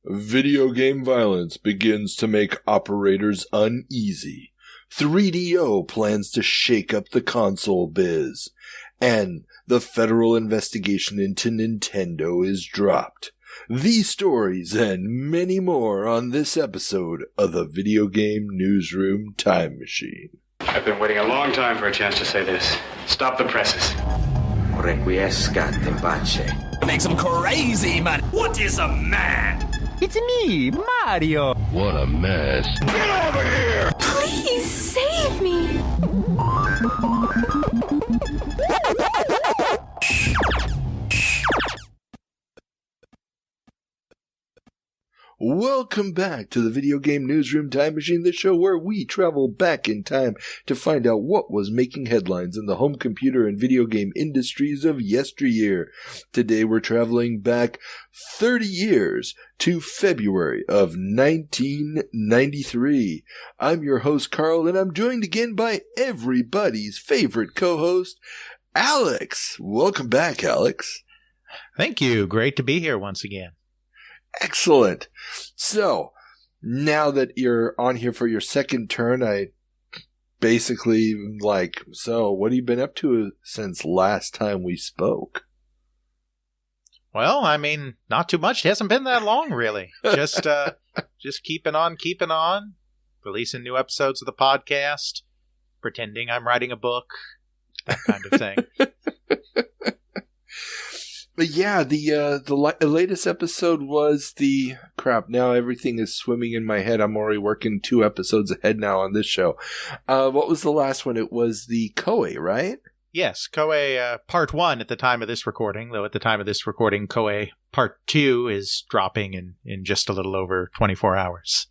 Video game violence begins to make operators uneasy. 3DO plans to shake up the console biz. And the federal investigation into Nintendo is dropped. These stories and many more on this episode of the Video Game Newsroom Time Machine. I've been waiting a long time for a chance to say this. Stop the presses. Requiescat in pace. Makes him crazy, man. What is a man? It's me, Mario. What a mess. Get over here! Please save me. Welcome back to the Video Game Newsroom Time Machine, the show where we travel back in time to find out what was making headlines in the home computer and video game industries of yesteryear. Today we're traveling back 30 years to February of 1993. I'm your host, Carl, and I'm joined again by everybody's favorite co-host, Alex. Welcome back, Alex. Thank you. Great to be here once again. Excellent. So, now that you're on here for your second turn, I basically so what have you been up to since last time we spoke? Well, I mean, not too much. It hasn't been that long, really. Just keeping on, releasing new episodes of the podcast, pretending I'm writing a book, that kind of thing. But yeah, the latest episode was the crap. Now everything is swimming in my head. I'm already working 2 episodes ahead now on this show. What was the last one? It was the Koei, right? Yes, Koei Part 1 at the time of this recording, though at the time of this recording, Koei Part 2 is dropping in just a little over 24 hours.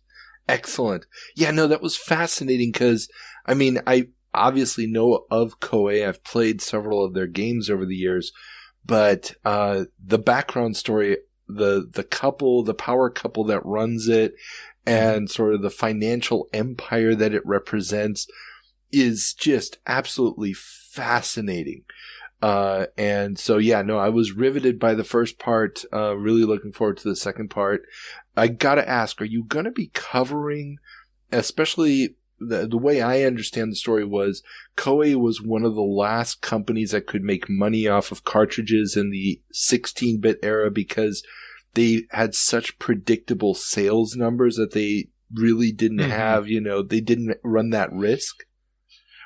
Excellent. Yeah, no, that was fascinating because, I mean, I obviously know of Koei. I've played several of their games over the years. But the background story, the power couple that runs it, and sort of the financial empire that it represents is just absolutely fascinating. And so, yeah, no, I was riveted by the first part, really looking forward to the second part. I gotta ask, are you gonna be covering, especially the way I understand the story was, Koei was one of the last companies that could make money off of cartridges in the 16-bit era because they had such predictable sales numbers that they really didn't have, they didn't run that risk.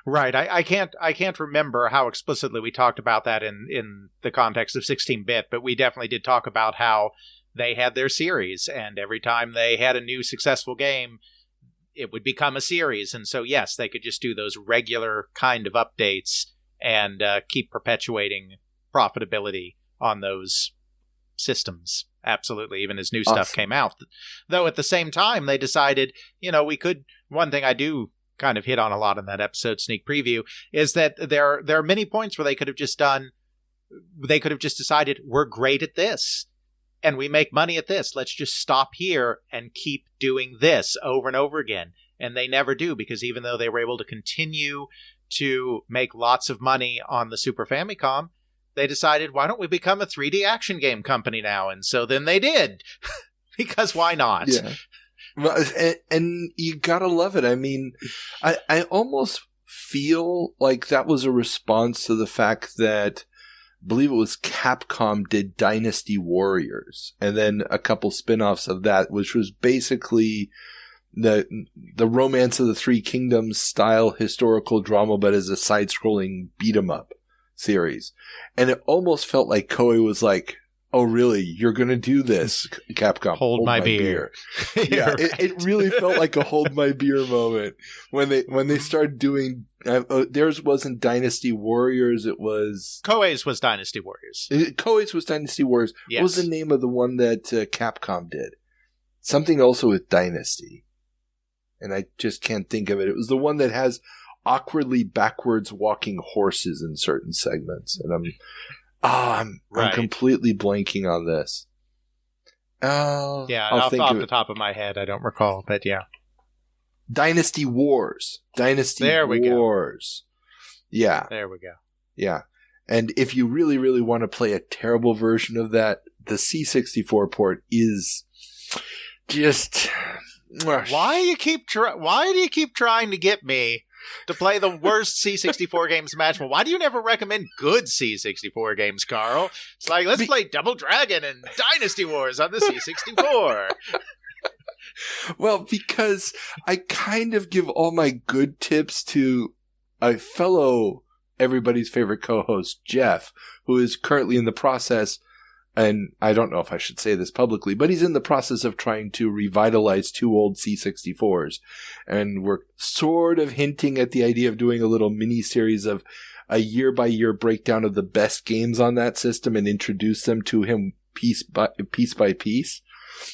Right. I can't remember how explicitly we talked about that in the context of 16-bit, but we definitely did talk about how they had their series, and every time they had a new successful game, it would become a series. And so, yes, they could just do those regular kind of updates and keep perpetuating profitability on those systems. Absolutely. Even as new stuff came out. Though at the same time, they decided, one thing I do kind of hit on a lot in that episode sneak preview is that there are many points where they could have just decided, we're great at this. And we make money at this. Let's just stop here and keep doing this over and over again. And they never do, because even though they were able to continue to make lots of money on the Super Famicom, they decided, why don't we become a 3D action game company now? And so then they did. Because why not? Yeah. Well, and you gotta love it. I mean, I almost feel like that was a response to the fact that I believe it was Capcom did Dynasty Warriors, and then a couple spin-offs of that, which was basically the Romance of the Three Kingdoms style historical drama, but as a side-scrolling beat-em-up series. And it almost felt like Koei was like, oh, really? You're going to do this, Capcom? Hold my beer. Yeah, right. It really felt like a hold my beer moment when they started doing. Theirs wasn't Dynasty Warriors. It was Koei's was Dynasty Warriors. Koei's was Dynasty Warriors. Yes. What was the name of the one that Capcom did? Something also with Dynasty, and I just can't think of it. It was the one that has awkwardly backwards walking horses in certain segments, and I'm completely blanking on this. Yeah, off the top of my head, I don't recall, but yeah. Dynasty Wars. There we go. Yeah. There we go. Yeah. And if you really, really want to play a terrible version of that, the C64 port is just... Why do you keep trying to get me to play the worst C64 games imaginable? Why do you never recommend good C64 games, Carl? It's like, let's play Double Dragon and Dynasty Wars on the C64. Well, because I kind of give all my good tips to a fellow everybody's favorite co-host, Jeff, who is currently in the process, and I don't know if I should say this publicly, but he's in the process of trying to revitalize 2 old C64s. And we're sort of hinting at the idea of doing a little mini-series of a year-by-year breakdown of the best games on that system and introduce them to him piece by piece.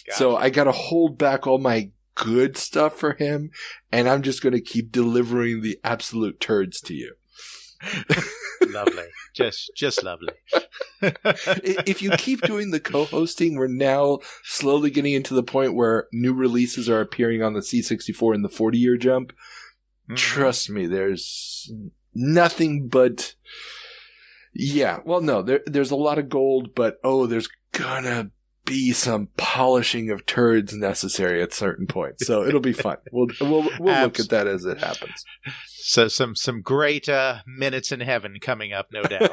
Gotcha. So I got to hold back all my good stuff for him, and I'm just going to keep delivering the absolute turds to you. Lovely. Just lovely. If you keep doing the co-hosting, we're now slowly getting into the point where new releases are appearing on the C64 in the 40-year jump. Mm-hmm. Trust me, there's nothing but... Yeah, well, no, there's a lot of gold, but there's gonna be some polishing of turds necessary at certain points. So it'll be fun. We'll look at that as it happens. So some great minutes in heaven coming up, no doubt.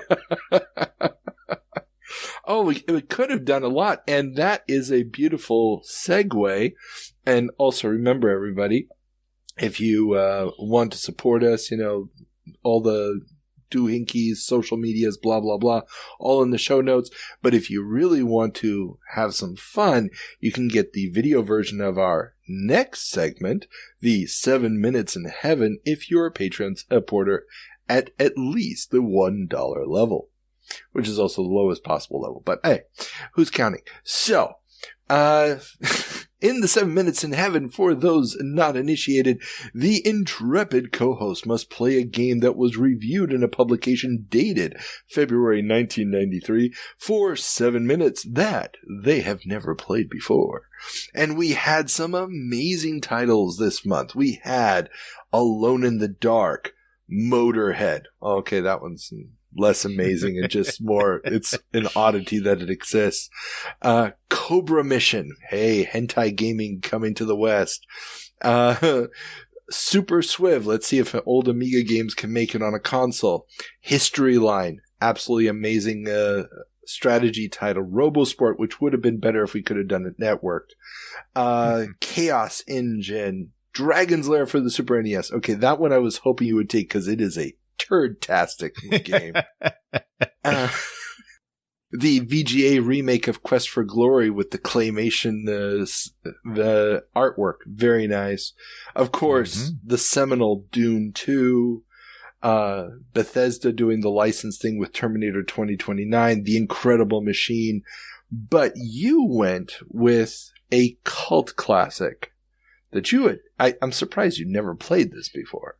We could have done a lot, and that is a beautiful segue. And also remember, everybody, if you want to support us, all the doohinkies, social medias, blah, blah, blah, all in the show notes. But if you really want to have some fun, you can get the video version of our next segment, the 7 Minutes in Heaven, if you're a Patreon supporter at least the $1 level, which is also the lowest possible level. But hey, who's counting? So, in the 7 Minutes in Heaven, for those not initiated, the intrepid co-host must play a game that was reviewed in a publication dated February 1993 for 7 minutes that they have never played before. And we had some amazing titles this month. We had Alone in the Dark, Motorhead. Okay, that one's less amazing and just more, it's an oddity that it exists. Cobra Mission. Hey, hentai gaming coming to the West. Super Swiv. Let's see if old Amiga games can make it on a console. History Line. Absolutely amazing strategy title. RoboSport, which would have been better if we could have done it networked. Chaos Engine. Dragon's Lair for the Super NES. Okay, that one I was hoping you would take because it is a turd-tastic game. The VGA remake of Quest for Glory with the claymation, the artwork, very nice. Of course, the seminal Dune 2, Bethesda doing the license thing with Terminator 2029, The Incredible Machine. But you went with a cult classic that you had. I'm surprised you never played this before.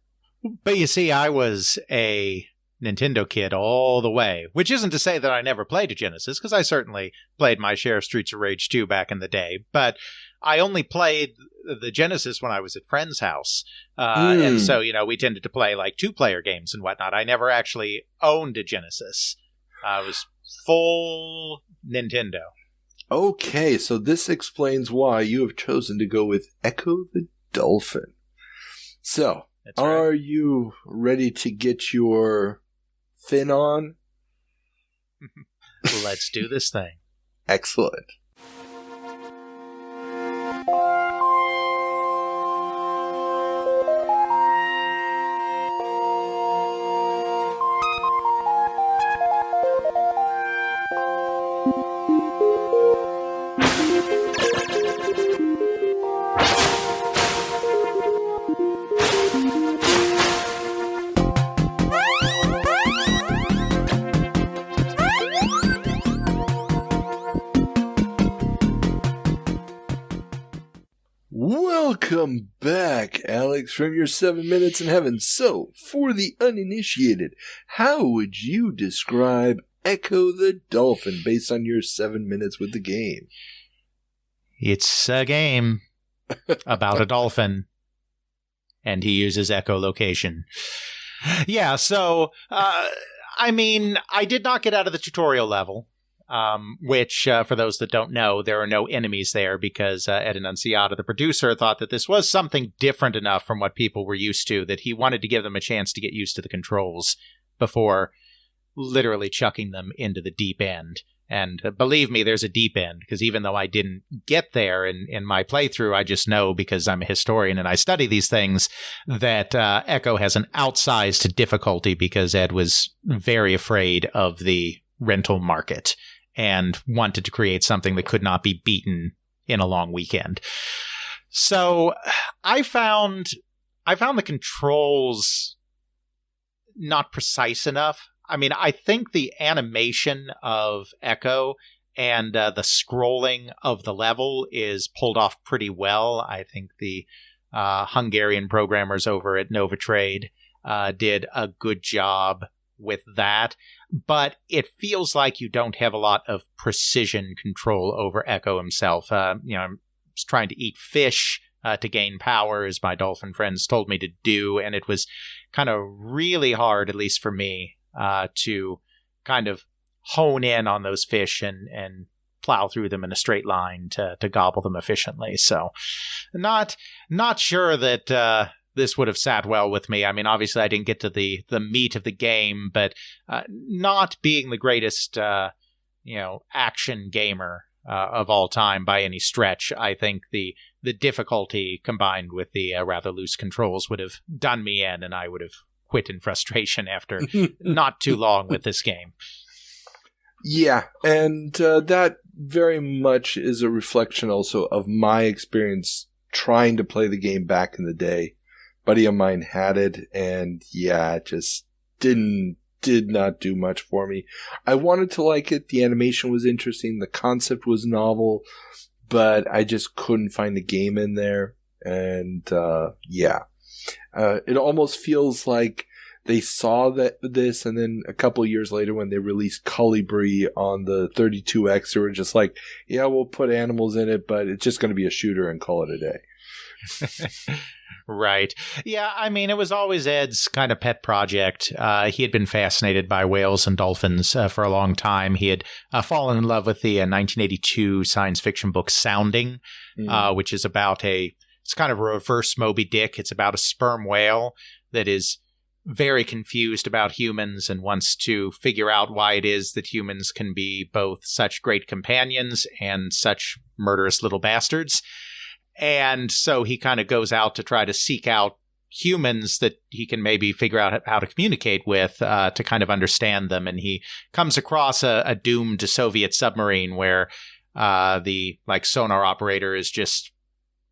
But you see, I was a Nintendo kid all the way, which isn't to say that I never played a Genesis, because I certainly played my share of Streets of Rage 2 back in the day, but I only played the Genesis when I was at friends' house, and so, we tended to play like 2-player games and whatnot. I never actually owned a Genesis. I was full Nintendo. Okay, so this explains why you have chosen to go with Echo the Dolphin. So, that's right. Are you ready to get your fin on? Let's do this thing. Excellent. Welcome back, Alex, from your 7 Minutes in Heaven. So, for the uninitiated, how would you describe Echo the Dolphin based on your 7 minutes with the game? It's a game about a dolphin, and he uses echolocation. Yeah, so, I did not get out of the tutorial level. which, for those that don't know, there are no enemies there because Ed Annunziata, the producer, thought that this was something different enough from what people were used to that he wanted to give them a chance to get used to the controls before literally chucking them into the deep end. And believe me, there's a deep end, because even though I didn't get there in my playthrough, I just know, because I'm a historian and I study these things, that Echo has an outsized difficulty because Ed was very afraid of the rental market and wanted to create something that could not be beaten in a long weekend. So I found the controls not precise enough. I mean, I think the animation of Echo and the scrolling of the level is pulled off pretty well. I think the Hungarian programmers over at Novatrade did a good job with that. But it feels like you don't have a lot of precision control over Echo himself. I'm just trying to eat fish to gain power, as my dolphin friends told me to do, and it was kind of really hard, at least for me, to kind of hone in on those fish and plow through them in a straight line to gobble them efficiently. So not sure that this would have sat well with me. I mean, obviously I didn't get to the meat of the game, but not being the greatest action gamer of all time by any stretch, I think the difficulty combined with the rather loose controls would have done me in, and I would have quit in frustration after not too long with this game. Yeah, and that very much is a reflection also of my experience trying to play the game back in the day. A buddy of mine had it, and yeah, it just did not do much for me. I wanted to like it. The animation was interesting. The concept was novel, but I just couldn't find the game in there. And it almost feels like they saw this, and then a couple years later when they released Colibri on the 32X, they were just like, yeah, we'll put animals in it, but it's just going to be a shooter and call it a day. Right. Yeah, I mean, it was always Ed's kind of pet project. He had been fascinated by whales and dolphins for a long time. He had fallen in love with the 1982 science fiction book Sounding, which is about it's kind of a reverse Moby Dick. It's about a sperm whale that is very confused about humans and wants to figure out why it is that humans can be both such great companions and such murderous little bastards. And so he kind of goes out to try to seek out humans that he can maybe figure out how to communicate with to kind of understand them. And he comes across a doomed Soviet submarine where the sonar operator is just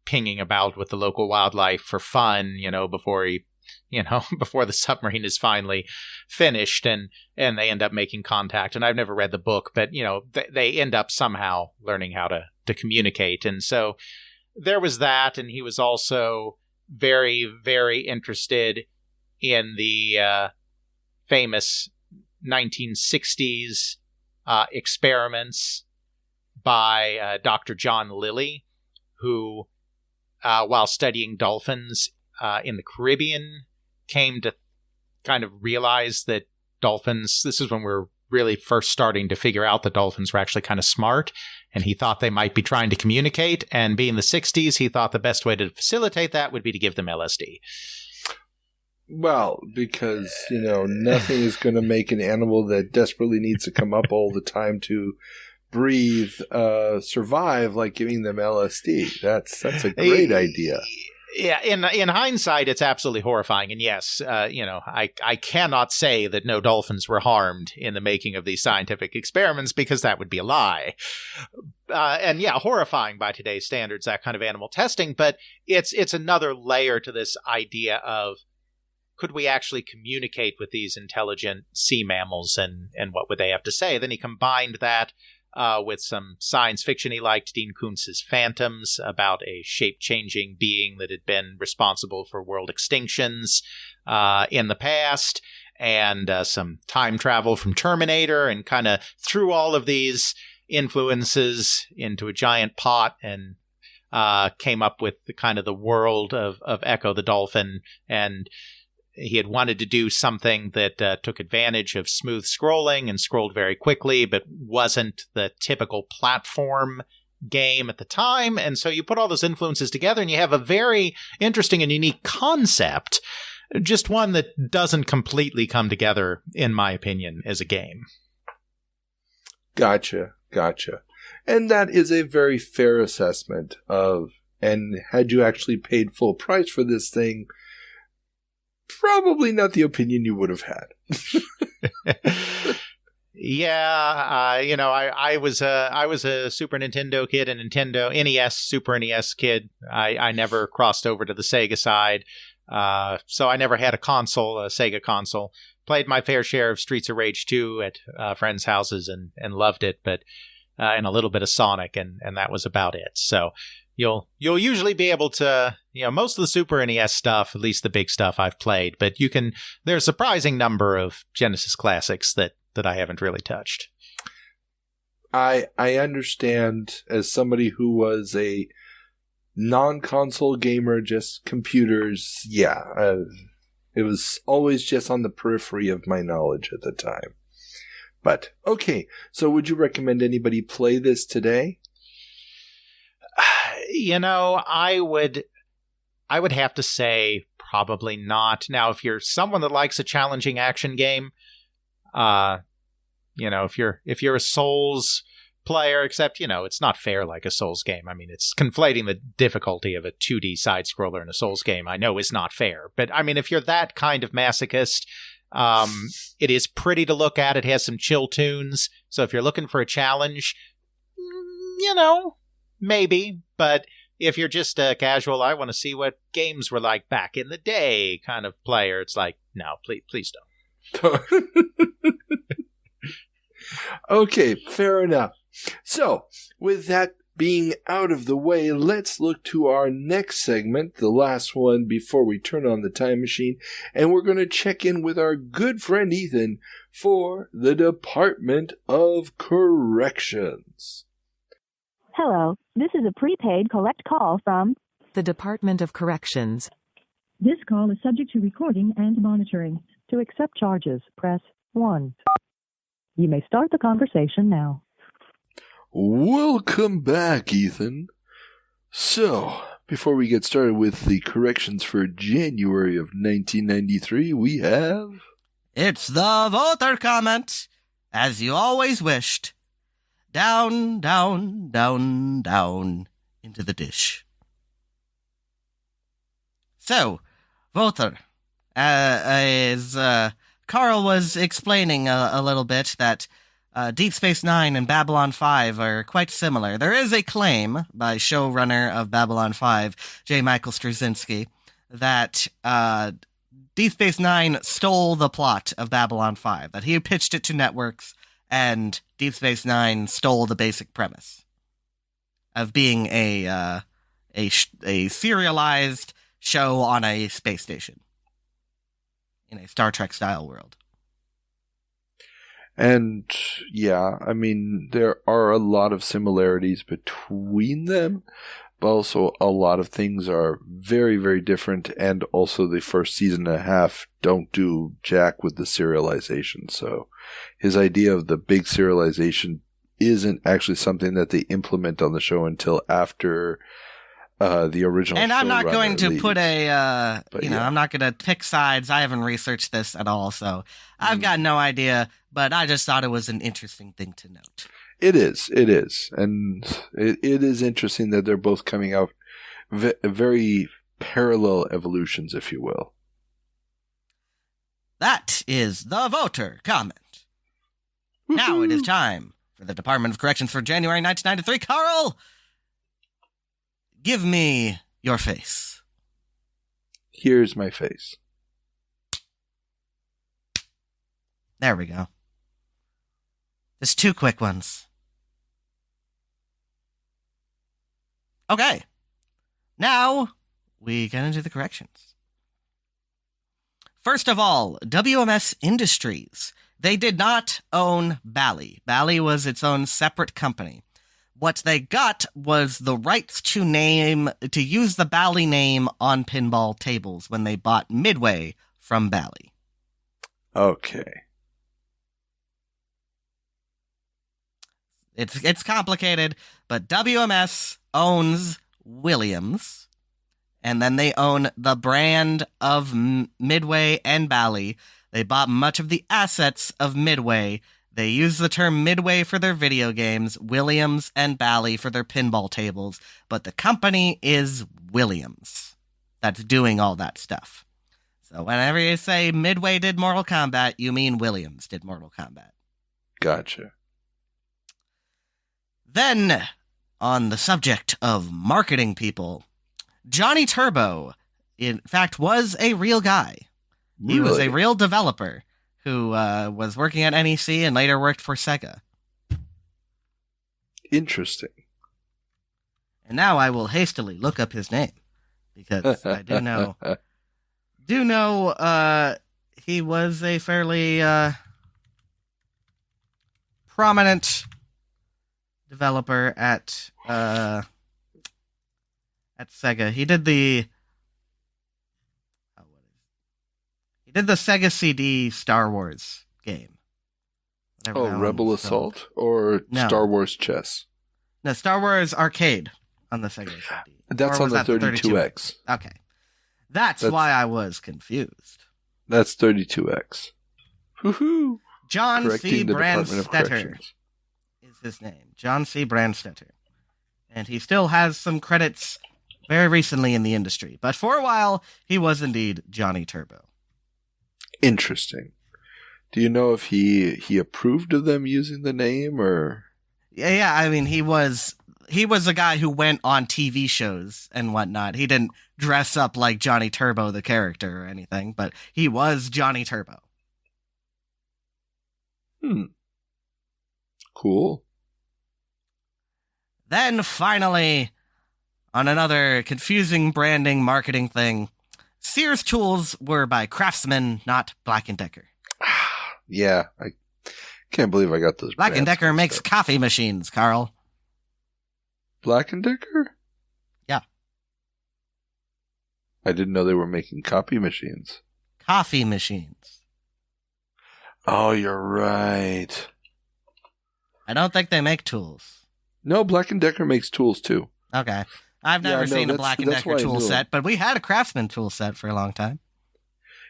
pinging about with the local wildlife for fun, before the submarine is finally finished, and they end up making contact. And I've never read the book, but they end up somehow learning how to communicate. And so there was that, and he was also very, very interested in the famous 1960s experiments by Dr. John Lilly, who, while studying dolphins in the Caribbean, came to kind of realize that dolphins, this is when we're really first starting to figure out that dolphins were actually kind of smart, and he thought they might be trying to communicate, and being the 60s, he thought the best way to facilitate that would be to give them LSD. Well, because, nothing is going to make an animal that desperately needs to come up all the time to breathe survive like giving them LSD. That's a great idea. Yeah, in hindsight, it's absolutely horrifying. And yes, I cannot say that no dolphins were harmed in the making of these scientific experiments, because that would be a lie. And yeah, horrifying by today's standards, that kind of animal testing. But it's another layer to this idea of, could we actually communicate with these intelligent sea mammals, and what would they have to say? Then he combined that with some science fiction he liked, Dean Koontz's Phantoms, about a shape-changing being that had been responsible for world extinctions in the past, and some time travel from Terminator, and kind of threw all of these influences into a giant pot and came up with the kind of the world of Echo the Dolphin. And he had wanted to do something that took advantage of smooth scrolling and scrolled very quickly, but wasn't the typical platform game at the time. And so you put all those influences together and you have a very interesting and unique concept, just one that doesn't completely come together, in my opinion, as a game. Gotcha. And that is a very fair assessment of, and had you actually paid full price for this thing, probably not the opinion you would have had. Yeah, I was a Super Nintendo kid, a Nintendo NES, Super NES kid. I never crossed over to the Sega side, so I never had a console, a Sega console. Played my fair share of Streets of Rage 2 at friends' houses and loved it, but and a little bit of Sonic, and that was about it. So you'll usually be able to, most of the Super NES stuff, at least the big stuff I've played, but there's a surprising number of Genesis classics that I haven't really touched. I understand, as somebody who was a non-console gamer, just computers, it was always just on the periphery of my knowledge at the time. But, okay, so would you recommend anybody play this today? I would have to say probably not. Now, if you're someone that likes a challenging action game, if you're a Souls player, except, it's not fair like a Souls game. I mean, it's conflating the difficulty of a 2D side-scroller in a Souls game, I know is not fair. But, I mean, if you're that kind of masochist, it is pretty to look at. It has some chill tunes. So if you're looking for a challenge, maybe. But if you're just a casual, I want to see what games were like back in the day kind of player, it's like, no, please don't. Okay, fair enough. So, with that being out of the way, let's look to our next segment, the last one before we turn on the time machine, and we're going to check in with our good friend Ethan for the Department of Corrections. Hello, this is a prepaid collect call from the Department of Corrections. This call is subject to recording and monitoring. To accept charges, press 1. You may start the conversation now. Welcome back, Ethan. So, before we get started with the corrections for January of 1993, we have... It's the voter comment, as you always wished. Down, down, down, down, into the dish. So, voter, as Carl was explaining a little bit that Deep Space Nine and Babylon 5 are quite similar. There is a claim by showrunner of Babylon 5, J. Michael Straczynski, that Deep Space Nine stole the plot of Babylon 5, that he pitched it to networks, and Deep Space Nine stole the basic premise of being a serialized show on a space station in a Star Trek-style world. And, yeah, I mean, there are a lot of similarities between them, but also a lot of things are very, very different, and also the first season and a half don't do jack with the serialization, so his idea of the big serialization isn't actually something that they implement on the show until after the original. And I'm not going to leaves. put I'm not going to pick sides. I haven't researched this at all, so I've got no idea, but I just thought it was an interesting thing to note. It is. And it is interesting that they're both coming out very parallel evolutions, if you will. That is the voter comment. Woo-hoo. Now it is time for the Department of Corrections for January 1993. Carl, give me your face. Here's my face. There we go. Just 2 quick ones. Okay. Now we get into the corrections. First of all, WMS Industries. They did not own Bally. Bally was its own separate company. What they got was the rights to use the Bally name on pinball tables when they bought Midway from Bally. Okay. It's complicated, but WMS owns Williams, and then they own the brand of Midway and Bally. They bought much of the assets of Midway. They use the term Midway for their video games, Williams and Bally for their pinball tables, but the company is Williams that's doing all that stuff. So whenever you say Midway did Mortal Kombat, you mean Williams did Mortal Kombat. Gotcha. Then, on the subject of marketing people, Johnny Turbo, in fact, was a real guy. He was a real developer who was working at NEC and later worked for Sega. Interesting. And now I will hastily look up his name, because I do know he was a fairly prominent developer at Sega. He did the Sega CD Star Wars game. Rebel Assault or No. Star Wars Chess? No, Star Wars Arcade on the Sega CD. That's on the 32X. Okay. That's why I was confused. That's 32X. Woohoo! John C. Correcting the Department of Brandstetter Corrections. is his name. John C. Brandstetter. And he still has some credits very recently in the industry. But for a while, he was indeed Johnny Turbo. Interesting. Do you know if he approved of them using the name or? Yeah. I mean, he was a guy who went on TV shows and whatnot. He didn't dress up like Johnny Turbo, the character, or anything, but he was Johnny Turbo. Cool. Then finally, on another confusing branding marketing thing, Sears tools were by Craftsman, not Black & Decker. Yeah, I can't believe I got those. Black & brands Decker mixed makes up. coffee machines, Carl. Black & Decker? Yeah. I didn't know they were making copy machines. Coffee machines. Oh, you're right. I don't think they make tools. No, Black & Decker makes tools too. Okay. I've never seen a Black & that's Decker why I tool knew set, but we had a Craftsman tool set for a long time.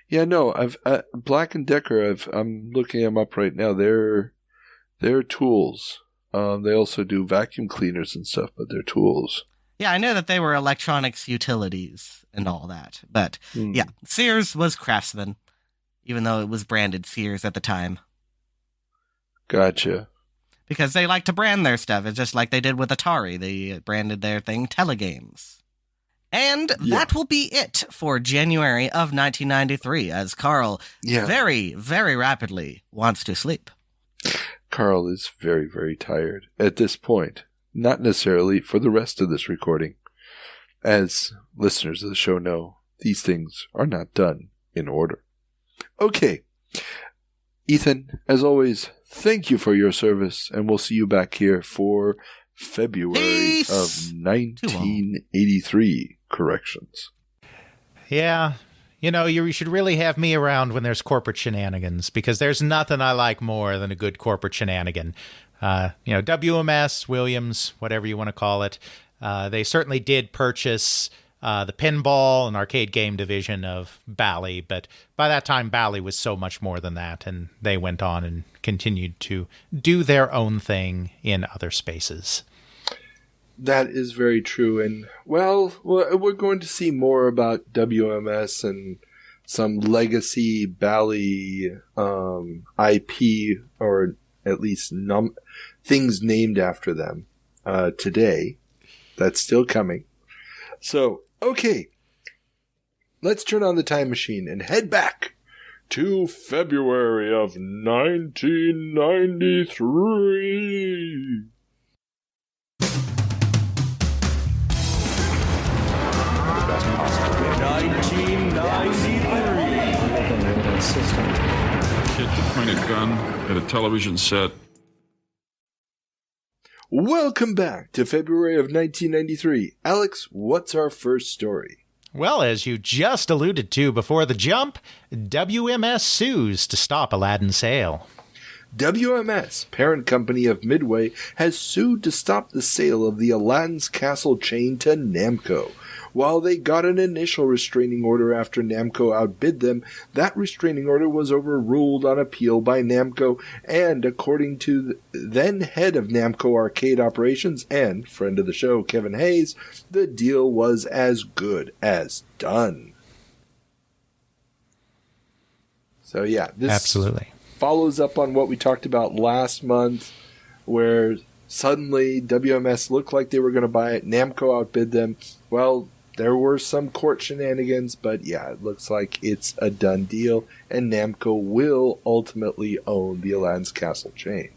Yeah, no, I've Black & Decker. I'm looking them up right now. They're tools. They also do vacuum cleaners and stuff, but they're tools. Yeah, I know that they were electronics utilities and all that, but yeah, Sears was Craftsman, even though it was branded Sears at the time. Gotcha. Because they like to brand their stuff. It's just like they did with Atari. They branded their thing Telegames. And that will be it for January of 1993, as Carl very, very rapidly wants to sleep. Carl is very, very tired at this point. Not necessarily for the rest of this recording. As listeners of the show know, these things are not done in order. Okay. Ethan, as always, thank you for your service, and we'll see you back here for February of 1983 corrections. Yeah. You know, you should really have me around when there's corporate shenanigans, because there's nothing I like more than a good corporate shenanigan. WMS, Williams, whatever you want to call it, they certainly did purchase the pinball and arcade game division of Bally, but by that time, Bally was so much more than that, and they went on and continued to do their own thing in other spaces. That is very true, and, well, we're going to see more about WMS and some legacy Bally IP, or at least things named after them today. That's still coming. So, okay, let's turn on the time machine and head back to February of 1993. Kid to point a gun at a television set. Welcome back to February of 1993. Alex, what's our first story? Well, as you just alluded to before the jump, WMS sues to stop Aladdin's sale. WMS, parent company of Midway, has sued to stop the sale of the Aladdin's Castle chain to Namco. While they got an initial restraining order after Namco outbid them, that restraining order was overruled on appeal by Namco, and according to the then head of Namco Arcade Operations and friend of the show, Kevin Hayes, the deal was as good as done. So yeah, this absolutely follows up on what we talked about last month, where suddenly WMS looked like they were going to buy it. Namco outbid them. Well, there were some court shenanigans, but yeah, it looks like it's a done deal, and Namco will ultimately own the Aladdin's Castle chain.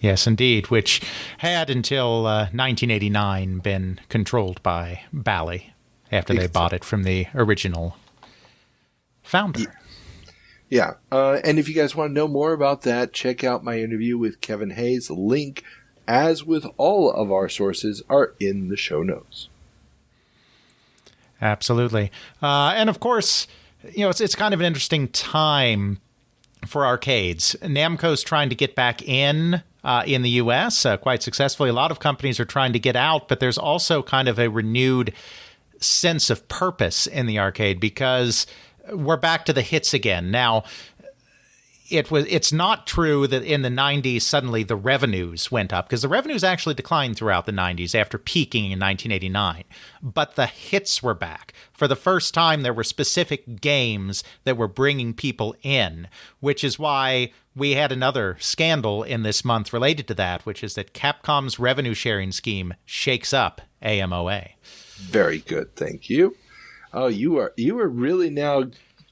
Yes, indeed, which had until 1989 been controlled by Bally after they bought it from the original founder. Yeah, and if you guys want to know more about that, check out my interview with Kevin Hayes. Link, as with all of our sources, are in the show notes. Absolutely. And of course, you know, it's kind of an interesting time for arcades. Namco's trying to get back in the U.S. Quite successfully. A lot of companies are trying to get out, but there's also kind of a renewed sense of purpose in the arcade because we're back to the hits again. Now, it's not true that in the 90s suddenly the revenues went up, because the revenues actually declined throughout the 90s after peaking in 1989. But the hits were back. For the first time, there were specific games that were bringing people in, which is why we had another scandal in this month related to that, which is that Capcom's revenue sharing scheme shakes up AMOA. Very good, thank you. Oh, you are really now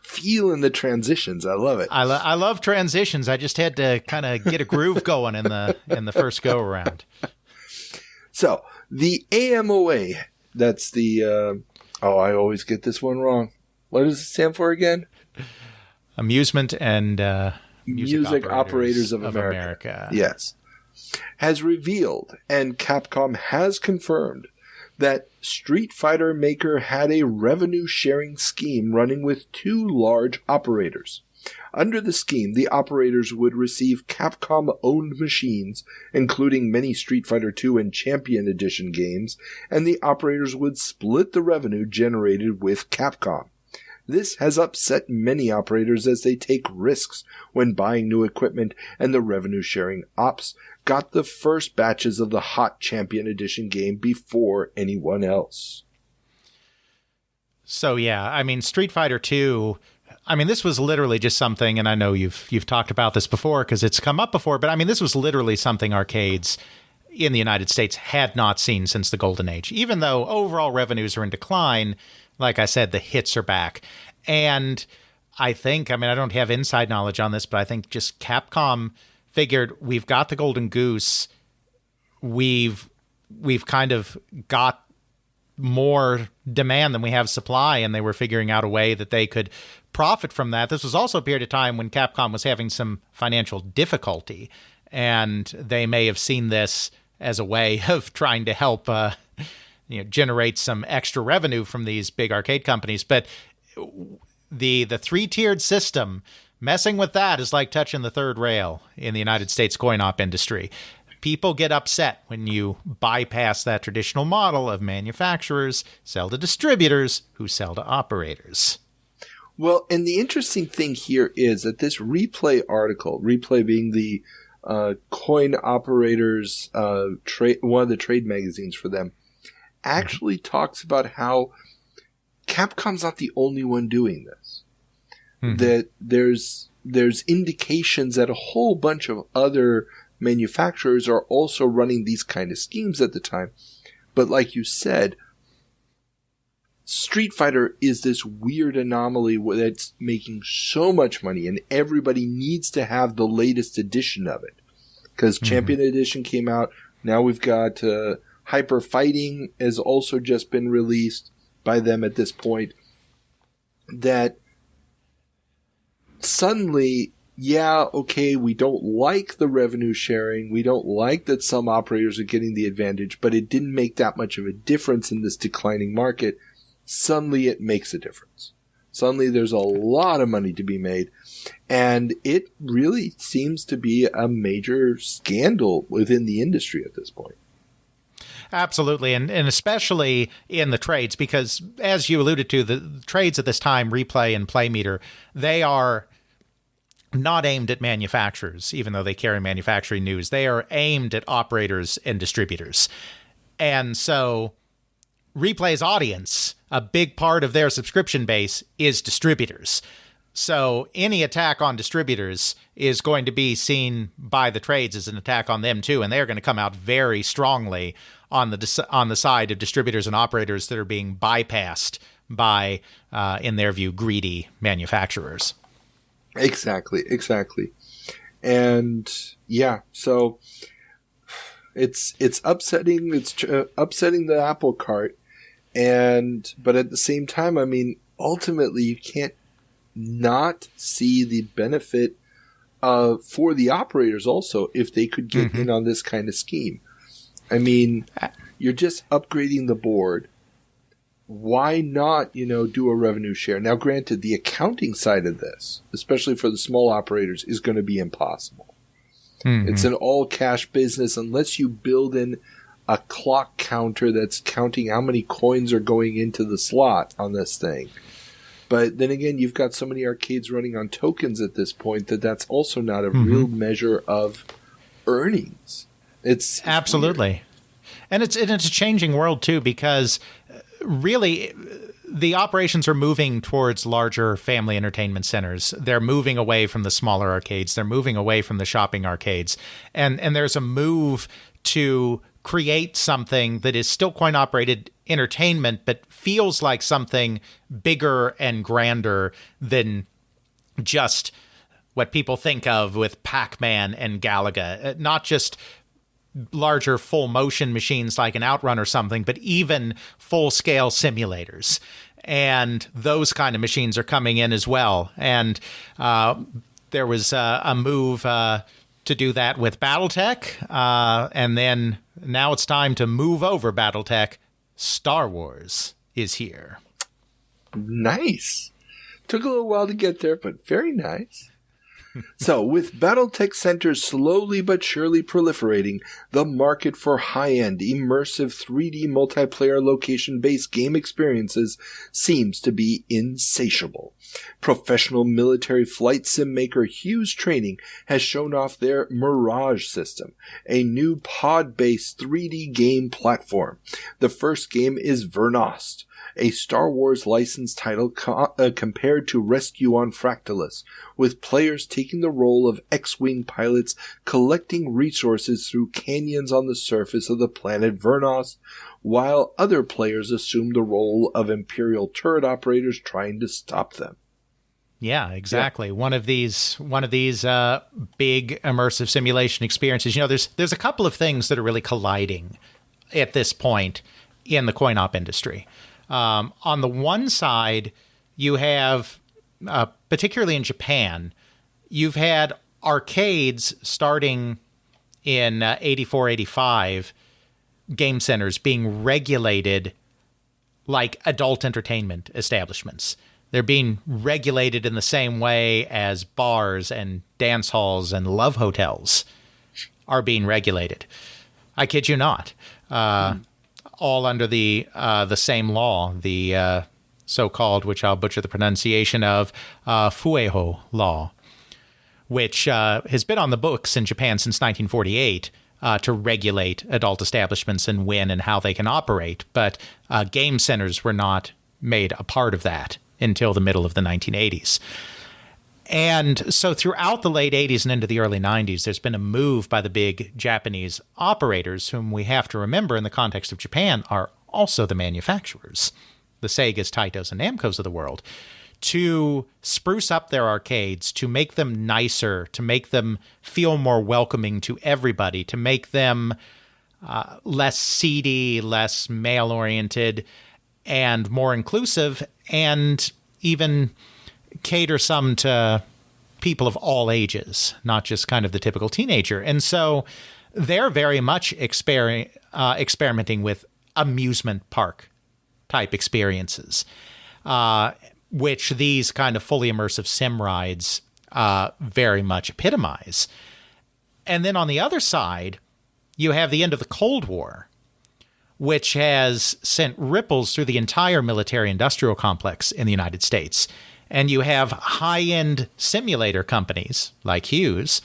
feeling the transitions. I love it. I love transitions. I just had to kind of get a groove going in the first go around. So the AMOA, that's the I always get this one wrong. What does it stand for again? Amusement and Music Operators of America. Yes, has revealed, and Capcom has confirmed, that Street Fighter Maker had a revenue-sharing scheme running with two large operators. Under the scheme, the operators would receive Capcom-owned machines, including many Street Fighter II and Champion Edition games, and the operators would split the revenue generated with Capcom. This has upset many operators as they take risks when buying new equipment, and the revenue-sharing ops got the first batches of the hot Champion Edition game before anyone else. So yeah, I mean, Street Fighter II, I mean, this was literally just something, and I know you've talked about this before because it's come up before, but I mean, this was literally something arcades in the United States had not seen since the Golden Age. Even though overall revenues are in decline, like I said, the hits are back. And I think, I mean, I don't have inside knowledge on this, but I think just Capcom figured we've got the Golden Goose. We've kind of got more demand than we have supply, and they were figuring out a way that they could profit from that. This was also a period of time when Capcom was having some financial difficulty, and they may have seen this as a way of trying to help generate some extra revenue from these big arcade companies. But the three-tiered system, messing with that is like touching the third rail in the United States coin-op industry. People get upset when you bypass that traditional model of manufacturers sell to distributors who sell to operators. Well, and the interesting thing here is that this Replay article, Replay being the coin operators, one of the trade magazines for them, actually talks about how Capcom's not the only one doing this. Mm-hmm. That there's indications that a whole bunch of other manufacturers are also running these kind of schemes at the time. But like you said, Street Fighter is this weird anomaly that's making so much money, and everybody needs to have the latest edition of it. Because Champion Edition came out, now we've got Hyper Fighting has also just been released by them at this point. That suddenly, yeah, okay, we don't like the revenue sharing, we don't like that some operators are getting the advantage, but it didn't make that much of a difference in this declining market. suddenly it makes a difference. Suddenly there's a lot of money to be made. And it really seems to be a major scandal within the industry at this point. Absolutely, and especially in the trades, because as you alluded to, the trades at this time, Replay and Playmeter, they are not aimed at manufacturers, even though they carry manufacturing news. They are aimed at operators and distributors. And so Replay's audience, a big part of their subscription base is distributors. So any attack on distributors is going to be seen by the trades as an attack on them too, and they're going to come out very strongly on the side of distributors and operators that are being bypassed by, in their view, greedy manufacturers. Exactly. And yeah, so it's upsetting. It's upsetting the apple cart, but at the same time, I mean, ultimately, you can't not see the benefit for the operators also if they could get in on this kind of scheme. I mean, you're just upgrading the board. Why not, do a revenue share? Now, granted, the accounting side of this, especially for the small operators, is going to be impossible. It's an all-cash business unless you build in a clock counter that's counting how many coins are going into the slot on this thing. But then again, you've got so many arcades running on tokens at this point that's also not a real measure of earnings. It's absolutely weird. And it's a changing world too, because really the operations are moving towards larger family entertainment centers. They're moving away from the smaller arcades. They're moving away from the shopping arcades. And there's a move to create something that is still coin-operated entertainment, but feels like something bigger and grander than just what people think of with Pac-Man and Galaga. Not just larger full-motion machines like an Outrun or something, but even full-scale simulators. And those kind of machines are coming in as well. And there was a move to do that with BattleTech, and then now it's time to move over BattleTech. Star Wars is here. Nice. Took a little while to get there, but very nice. So, with BattleTech centers slowly but surely proliferating, the market for high-end, immersive 3D multiplayer location-based game experiences seems to be insatiable. Professional military flight sim maker Hughes Training has shown off their Mirage system, a new pod-based 3D game platform. The first game is Vernost, a Star Wars licensed title compared to Rescue on Fractalus, with players taking the role of X-Wing pilots collecting resources through canyons on the surface of the planet Vernost, while other players assume the role of Imperial turret operators trying to stop them. Yeah, exactly. Yeah. One of these big immersive simulation experiences. There's a couple of things that are really colliding at this point in the coin-op industry. On the one side, you have, particularly in Japan, you've had arcades starting in 84, 85, game centers being regulated like adult entertainment establishments. They're being regulated in the same way as bars and dance halls and love hotels are being regulated. I kid you not. All under the same law, the so-called, which I'll butcher the pronunciation of, Fueho law, which has been on the books in Japan since 1948 to regulate adult establishments and when and how they can operate. But game centers were not made a part of that until the middle of the 1980s. And so throughout the late 80s and into the early 90s, there's been a move by the big Japanese operators, whom we have to remember in the context of Japan are also the manufacturers, the Segas, Taitos, and Namcos of the world, to spruce up their arcades, to make them nicer, to make them feel more welcoming to everybody, to make them less seedy, less male-oriented, and more inclusive, and even cater some to people of all ages, not just kind of the typical teenager. And so they're very much experimenting with amusement park type experiences, which these kind of fully immersive sim rides very much epitomize. And then on the other side, you have the end of the Cold War, which has sent ripples through the entire military-industrial complex in the United States. And you have high-end simulator companies like Hughes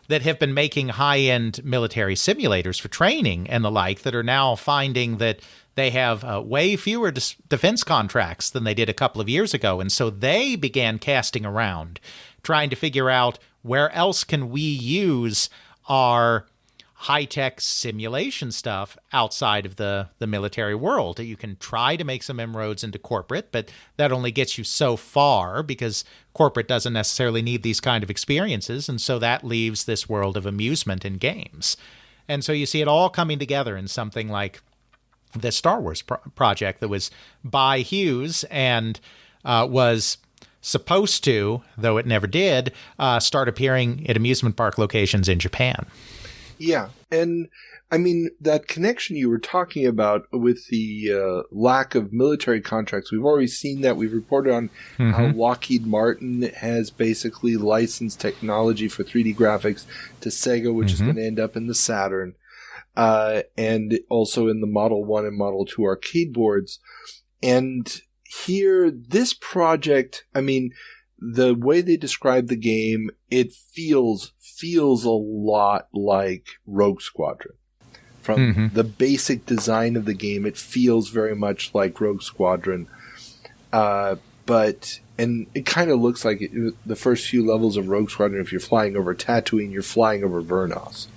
that have been making high-end military simulators for training and the like that are now finding that they have way fewer defense contracts than they did a couple of years ago. And so they began casting around, trying to figure out where else can we use our high-tech simulation stuff outside of the military world. You can try to make some inroads into corporate, but that only gets you so far because corporate doesn't necessarily need these kind of experiences, and so that leaves this world of amusement in games. And so you see it all coming together in something like the Star Wars project that was by Hughes and was supposed to, though it never did, start appearing at amusement park locations in Japan. Yeah, and I mean, that connection you were talking about with the lack of military contracts, we've already seen that. We've reported on how Lockheed Martin has basically licensed technology for 3D graphics to Sega, which is going to end up in the Saturn, and also in the Model 1 and Model 2 arcade boards. And here, this project, I mean, the way they describe the game, it feels a lot like Rogue Squadron. From the basic design of the game, it feels very much like Rogue Squadron. And it kind of looks like the first few levels of Rogue Squadron, if you're flying over Tatooine, you're flying over Vernos.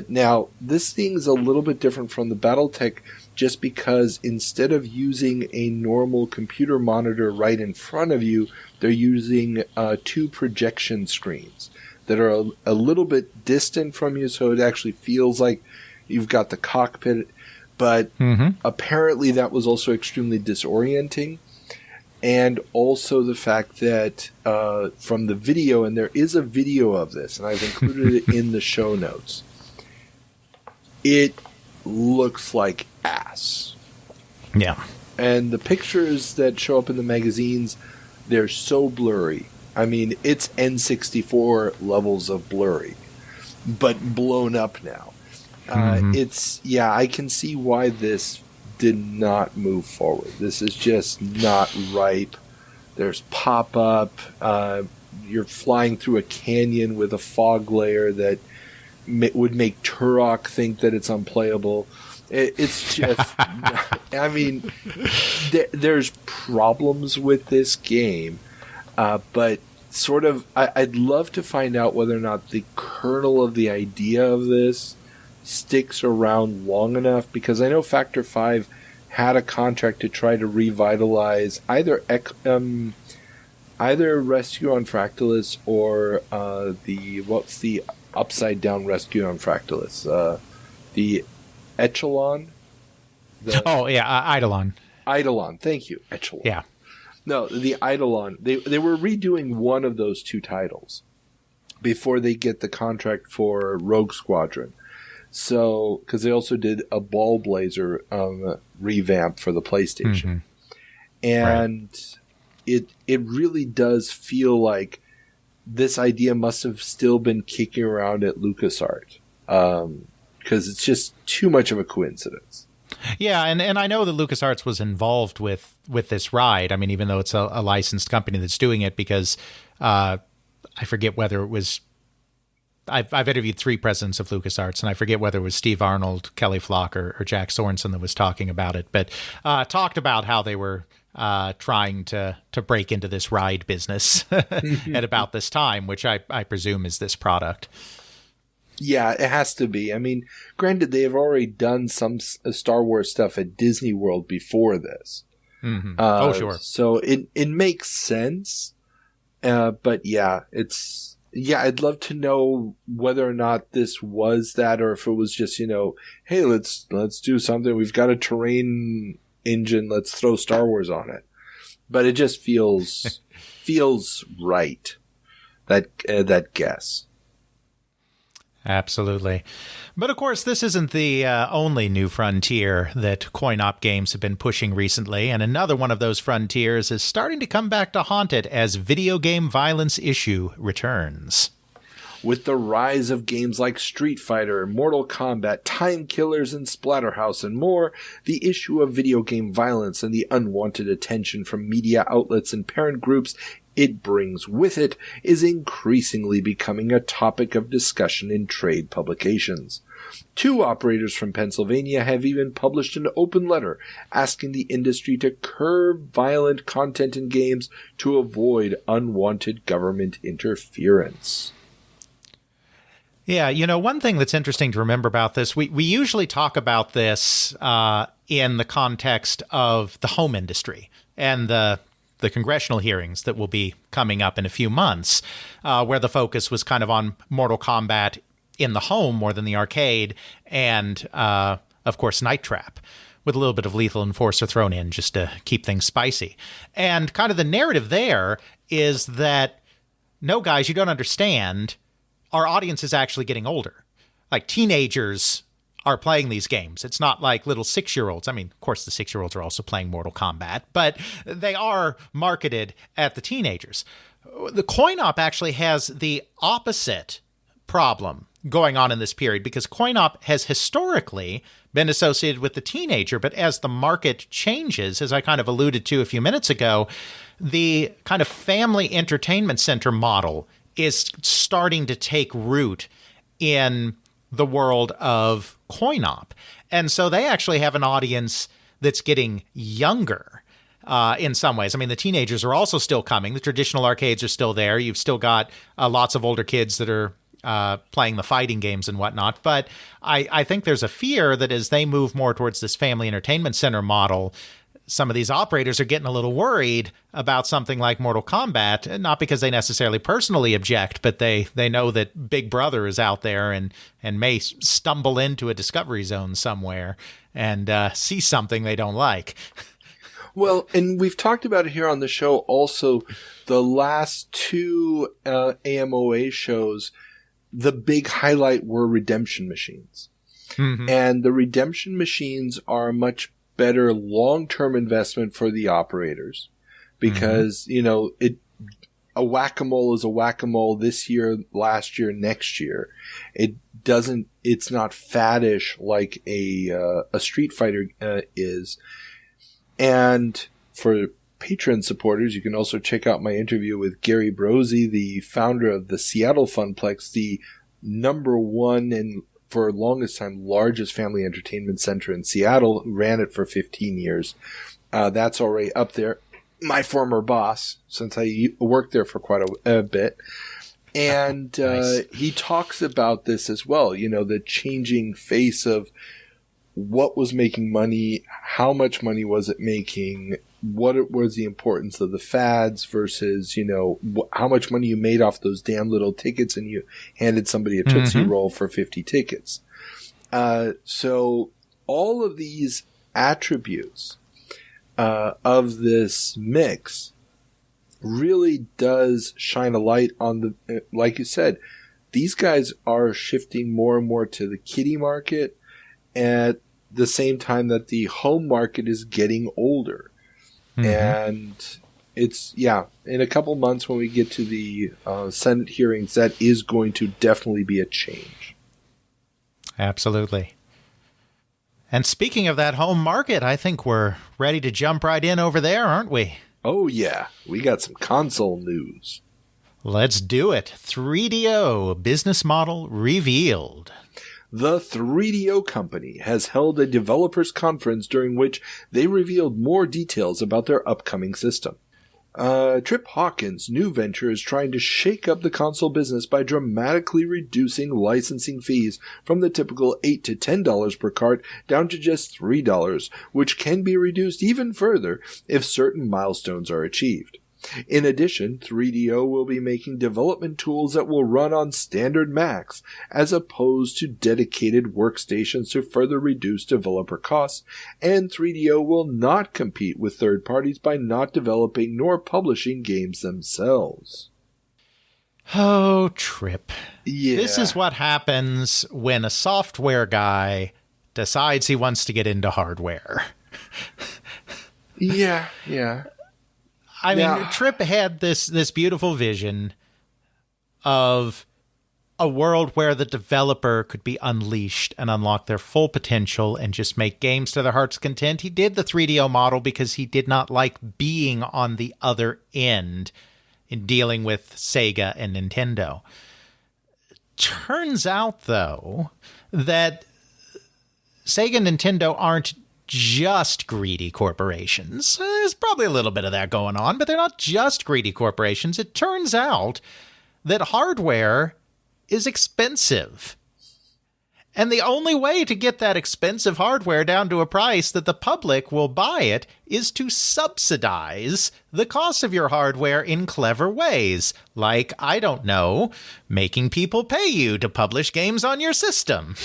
Now, this thing's a little bit different from the Battletech just because instead of using a normal computer monitor right in front of you, they're using 2 projection screens that are a little bit distant from you, so it actually feels like you've got the cockpit. But apparently that was also extremely disorienting. And also the fact that from the video, and there is a video of this, and I've included it in the show notes, it looks like ass. Yeah. And the pictures that show up in the magazines, they're so blurry. I mean, it's N64 levels of blurry, but blown up now. I can see why this did not move forward. This is just not ripe. There's pop-up. You're flying through a canyon with a fog layer that would make Turok think that it's unplayable. It's just, I mean, there's problems with this game, but sort of, I'd love to find out whether or not the kernel of the idea of this sticks around long enough, because I know Factor 5 had a contract to try to revitalize either Rescue on Fractalus or what's the upside down Rescue on Fractalus? The Echelon? Eidolon. Eidolon, thank you. Echelon. Yeah. No, the Eidolon. They were redoing one of those 2 titles before they get the contract for Rogue Squadron. So, because they also did a Ball Blazer revamp for the PlayStation. And it really does feel like this idea must have still been kicking around at LucasArts. Because it's just too much of a coincidence. Yeah, and I know that LucasArts was involved with this ride. I mean, even though it's a licensed company that's doing it, because I forget whether it was... I've interviewed 3 presidents of LucasArts, and I forget whether it was Steve Arnold, Kelly Flock, or Jack Sorensen that was talking about it, but talked about how they were trying to break into this ride business at about this time, which I presume is this product. Yeah, it has to be. I mean, granted, they have already done some Star Wars stuff at Disney World before this. Oh, sure. So it makes sense. But yeah, I'd love to know whether or not this was that, or if it was just, hey, let's do something. We've got a terrain engine. Let's throw Star Wars on it. But it just feels right. That guess. Absolutely. But of course, this isn't the only new frontier that coin-op games have been pushing recently, and another one of those frontiers is starting to come back to haunt it as video game violence issue returns. With the rise of games like Street Fighter, Mortal Kombat, Time Killers, and Splatterhouse, and more, the issue of video game violence and the unwanted attention from media outlets and parent groups it brings with it is increasingly becoming a topic of discussion in trade publications. 2 operators from Pennsylvania have even published an open letter asking the industry to curb violent content in games to avoid unwanted government interference. Yeah, one thing that's interesting to remember about this, we usually talk about this in the context of the home industry and the congressional hearings that will be coming up in a few months, where the focus was kind of on Mortal Kombat in the home more than the arcade, and, of course, Night Trap, with a little bit of Lethal Enforcer thrown in just to keep things spicy. And kind of the narrative there is that, no, guys, you don't understand. Our audience is actually getting older. Like, teenagers are playing these games. It's not like little 6-year-olds. I mean, of course, the 6-year-olds are also playing Mortal Kombat, but they are marketed at the teenagers. The coin-op actually has the opposite problem going on in this period, because coin-op has historically been associated with the teenager, but as the market changes, as I kind of alluded to a few minutes ago, the kind of family entertainment center model is starting to take root in the world of coin-op. And so they actually have an audience that's getting younger in some ways. I mean, the teenagers are also still coming. The traditional arcades are still there. You've still got lots of older kids that are playing the fighting games and whatnot. But I think there's a fear that as they move more towards this family entertainment center model, some of these operators are getting a little worried about something like Mortal Kombat, not because they necessarily personally object, but they know that Big Brother is out there and may stumble into a discovery zone somewhere and see something they don't like. Well, and we've talked about it here on the show also. The last 2 AMOA shows, the big highlight were redemption machines. Mm-hmm. And the redemption machines are much better long-term investment for the operators because, a whack-a-mole is a whack-a-mole this year, last year, next year. It's not faddish like a Street Fighter is. And for Patreon supporters, you can also check out my interview with Gary Brosey, the founder of the Seattle Funplex, the #1 and for longest time largest family entertainment center in Seattle, who ran it for 15 years. That's already up there. My former boss, since I worked there for quite a bit. And nice. He talks about this as well, the changing face of what was making money, how much money was it making, what was the importance of the fads versus, how much money you made off those damn little tickets and you handed somebody a Tootsie Roll for 50 tickets. So all of these attributes of this mix really does shine a light on the, like you said, these guys are shifting more and more to the kiddie market at the same time that the home market is getting older. And it's, in a couple months when we get to the Senate hearings, that is going to definitely be a change. Absolutely. And speaking of that home market, I think we're ready to jump right in over there, aren't we? Oh, yeah. We got some console news. Let's do it. 3DO business model revealed. The 3DO company has held a developers conference during which they revealed more details about their upcoming system. Trip Hawkins' new venture is trying to shake up the console business by dramatically reducing licensing fees from the typical $8 to $10 per cart down to just $3, which can be reduced even further if certain milestones are achieved. In addition, 3DO will be making development tools that will run on standard Macs, as opposed to dedicated workstations to further reduce developer costs, and 3DO will not compete with third parties by not developing nor publishing games themselves. Oh, Trip. Yeah. This is what happens when a software guy decides he wants to get into hardware. Yeah. I mean, Trip had this beautiful vision of a world where the developer could be unleashed and unlock their full potential and just make games to their heart's content. He did the 3DO model because he did not like being on the other end in dealing with Sega and Nintendo. Turns out, though, that Sega and Nintendo aren't just greedy corporations. There's probably a little bit of that going on, but they're not just greedy corporations. It turns out that hardware is expensive. And the only way to get that expensive hardware down to a price that the public will buy it is to subsidize the cost of your hardware in clever ways. Like, I don't know, making people pay you to publish games on your system.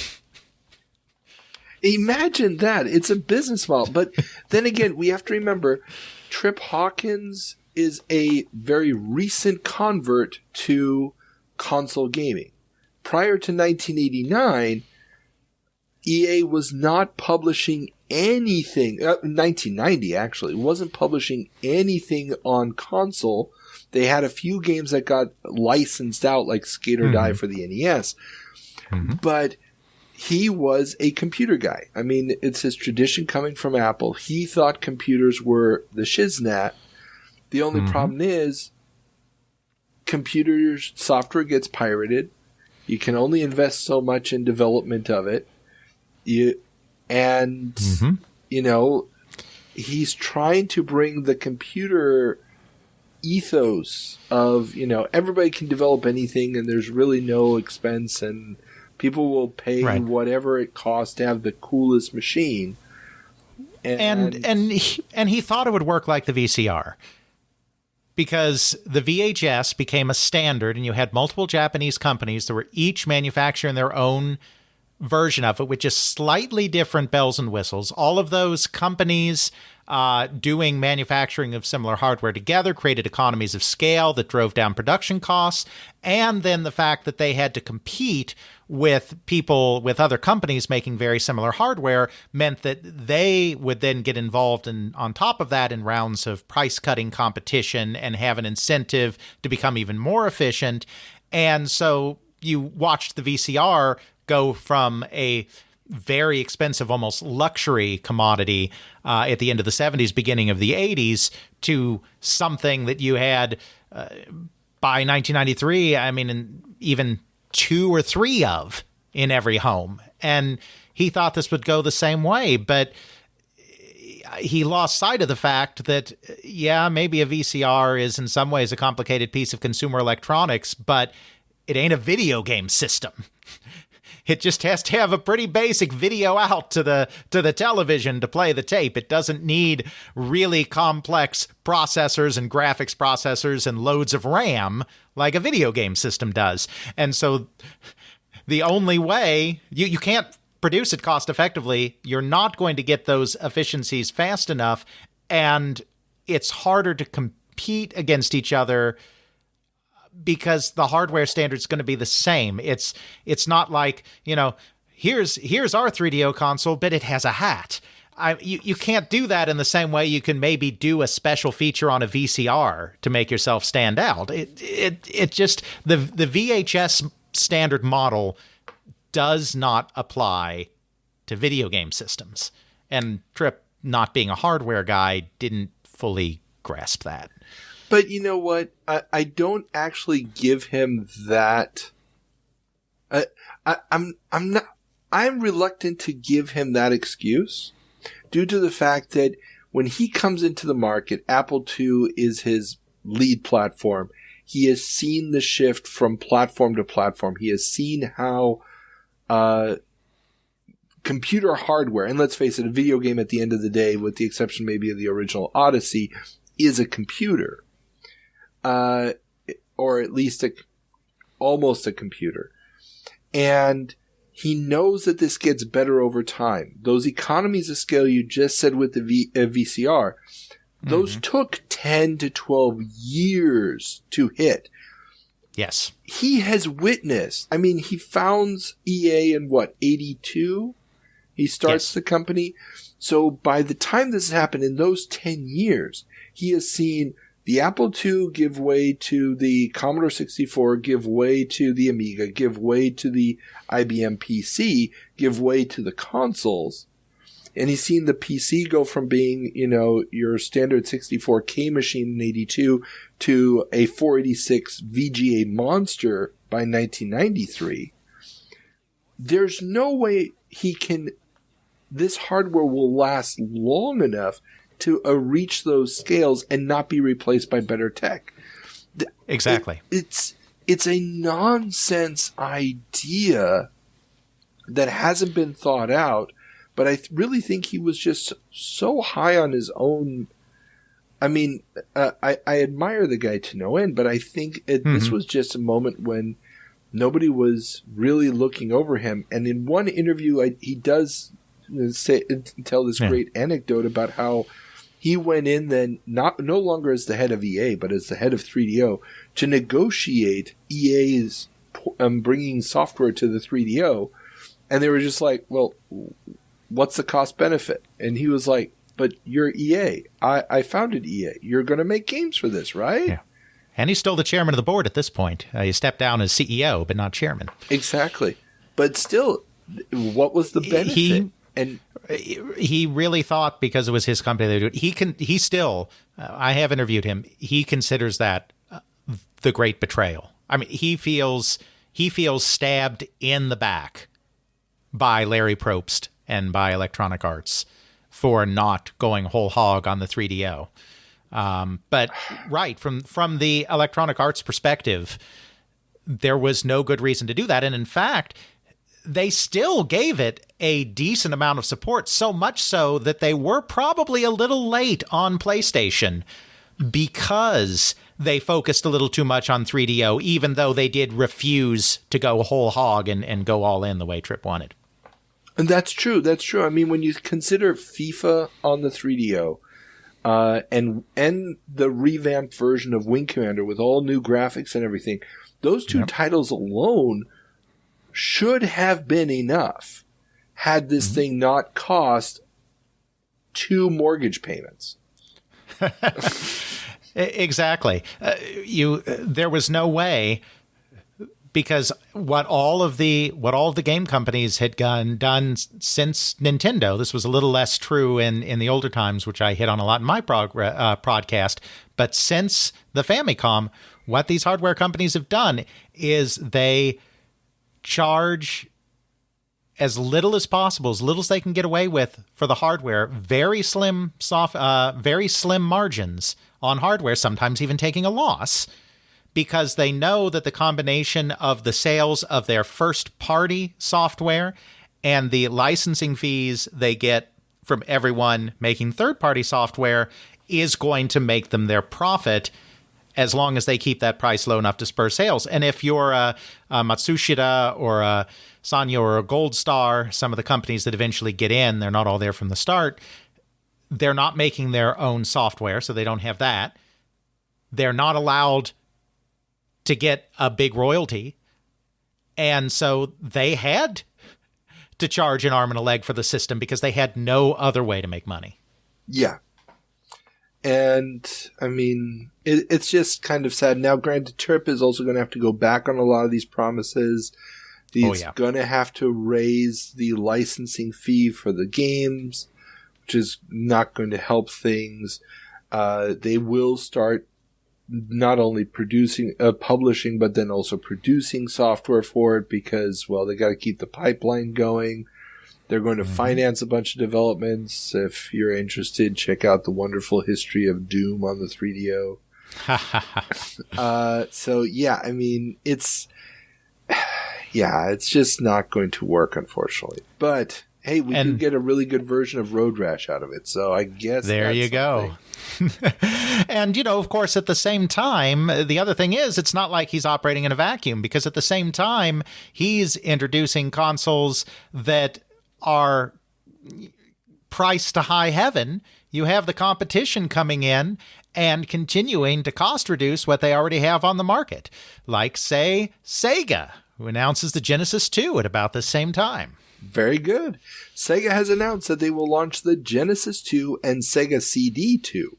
Imagine that. It's a business model. But then again, we have to remember, Trip Hawkins is a very recent convert to console gaming. Prior to 1989, EA was not publishing anything, 1990 actually, wasn't publishing anything on console. They had a few games that got licensed out, like Skate or Die for the NES. But he was a computer guy. I mean, it's his tradition coming from Apple. He thought computers were the shiznat. The only problem is, computers software gets pirated. You can only invest so much in development of it. You know, he's trying to bring the computer ethos of, you know, everybody can develop anything and there's really no expense and people will pay whatever it costs to have the coolest machine. And he thought it would work like the VCR. Because the VHS became a standard and you had multiple Japanese companies that were each manufacturing their own version of it with just slightly different bells and whistles. All of those companies doing manufacturing of similar hardware together created economies of scale that drove down production costs. And then the fact that they had to compete with other companies making very similar hardware meant that they would then get involved on top of that in rounds of price-cutting competition and have an incentive to become even more efficient. And so you watched the VCR go from a very expensive, almost luxury commodity at the end of the 70s, beginning of the 80s, to something that you had by 1993, I mean, even 2 or 3 of in every home. And he thought this would go the same way, but he lost sight of the fact that, yeah, maybe a VCR is in some ways a complicated piece of consumer electronics, but it ain't a video game system. It just has to have a pretty basic video out to the television to play the tape. It doesn't need really complex processors and graphics processors and loads of RAM like a video game system does. And so the only way you can't produce it cost effectively, you're not going to get those efficiencies fast enough, and it's harder to compete against each other because the hardware standard is going to be the same. It's not like, you know, here's our 3DO console, but it has a hat. You can't do that in the same way you can maybe do a special feature on a VCR to make yourself stand out. It just, the VHS standard model does not apply to video game systems. And Tripp, not being a hardware guy, didn't fully grasp that. But you know what? I don't actually give him that. I'm reluctant to give him that excuse due to the fact that when he comes into the market, Apple II is his lead platform. He has seen the shift from platform to platform. He has seen how computer hardware, and let's face it, a video game at the end of the day, with the exception maybe of the original Odyssey, is a computer. Or at least almost a computer. And he knows that this gets better over time. Those economies of scale you just said with the VCR, those took 10 to 12 years to hit. Yes. He has witnessed, I mean, he founds EA in 82? He starts the company. So by the time this has happened, in those 10 years, he has seen the Apple II give way to the Commodore 64, give way to the Amiga, give way to the IBM PC, give way to the consoles. And he's seen the PC go from being, your standard 64K machine in 82 to a 486 VGA monster by 1993. There's no way this hardware will last long enough to reach those scales and not be replaced by better tech. Exactly. It's a nonsense idea that hasn't been thought out. But I really think he was just so high on his own. I mean, I admire the guy to no end, but I think this was just a moment when nobody was really looking over him. And in one interview, he does tell this great anecdote about how he went in then no longer as the head of EA, but as the head of 3DO to negotiate EA's bringing software to the 3DO. And they were just like, well, what's the cost benefit? And he was like, but you're EA. I founded EA. You're going to make games for this, right? Yeah. And he's still the chairman of the board at this point. He stepped down as CEO, but not chairman. Exactly. But still, what was the benefit? He really thought because it was his company they would do it. He still, I have interviewed him. He considers that the great betrayal. I mean, he feels stabbed in the back by Larry Probst and by Electronic Arts for not going whole hog on the 3DO. But right, from the Electronic Arts perspective, there was no good reason to do that. And in fact, they still gave it a decent amount of support, so much so that they were probably a little late on PlayStation because they focused a little too much on 3DO, even though they did refuse to go whole hog and go all in the way Tripp wanted. And that's true. That's true. I mean, when you consider FIFA on the 3DO and the revamped version of Wing Commander with all new graphics and everything, those two titles alone should have been enough had this thing not cost 2 mortgage payments. Exactly. There was no way, because what all of the game companies had done since Nintendo, this was a little less true in the older times, which I hit on a lot in my podcast, but since the Famicom, what these hardware companies have done is they charge as little as possible, as little as they can get away with for the hardware, very slim margins on hardware, sometimes even taking a loss, because they know that the combination of the sales of their first-party software and the licensing fees they get from everyone making third-party software is going to make them their profit, as long as they keep that price low enough to spur sales. And if you're a Matsushita or a Sanyo or a Gold Star, some of the companies that eventually get in, they're not all there from the start, they're not making their own software, so they don't have that. They're not allowed to get a big royalty. And so they had to charge an arm and a leg for the system because they had no other way to make money. Yeah. And, I mean, it's just kind of sad. Now, granted, Tripp is also going to have to go back on a lot of these promises. He's going to have to raise the licensing fee for the games, which is not going to help things. They will start not only publishing, but then also producing software for it because, well, they got to keep the pipeline going. They're going to finance a bunch of developments. If you're interested, check out the wonderful history of Doom on the 3DO. So, yeah, I mean, it's just not going to work, unfortunately. But, hey, we do get a really good version of Road Rash out of it. So I guess there you go. And, of course, at the same time, the other thing is it's not like he's operating in a vacuum, because at the same time, he's introducing consoles that are priced to high heaven. you have the competition coming in and continuing to cost reduce what they already have on the market, like, say, Sega, who announces the Genesis 2 at about the same time. Very good. Sega has announced that they will launch the Genesis 2 and Sega CD 2.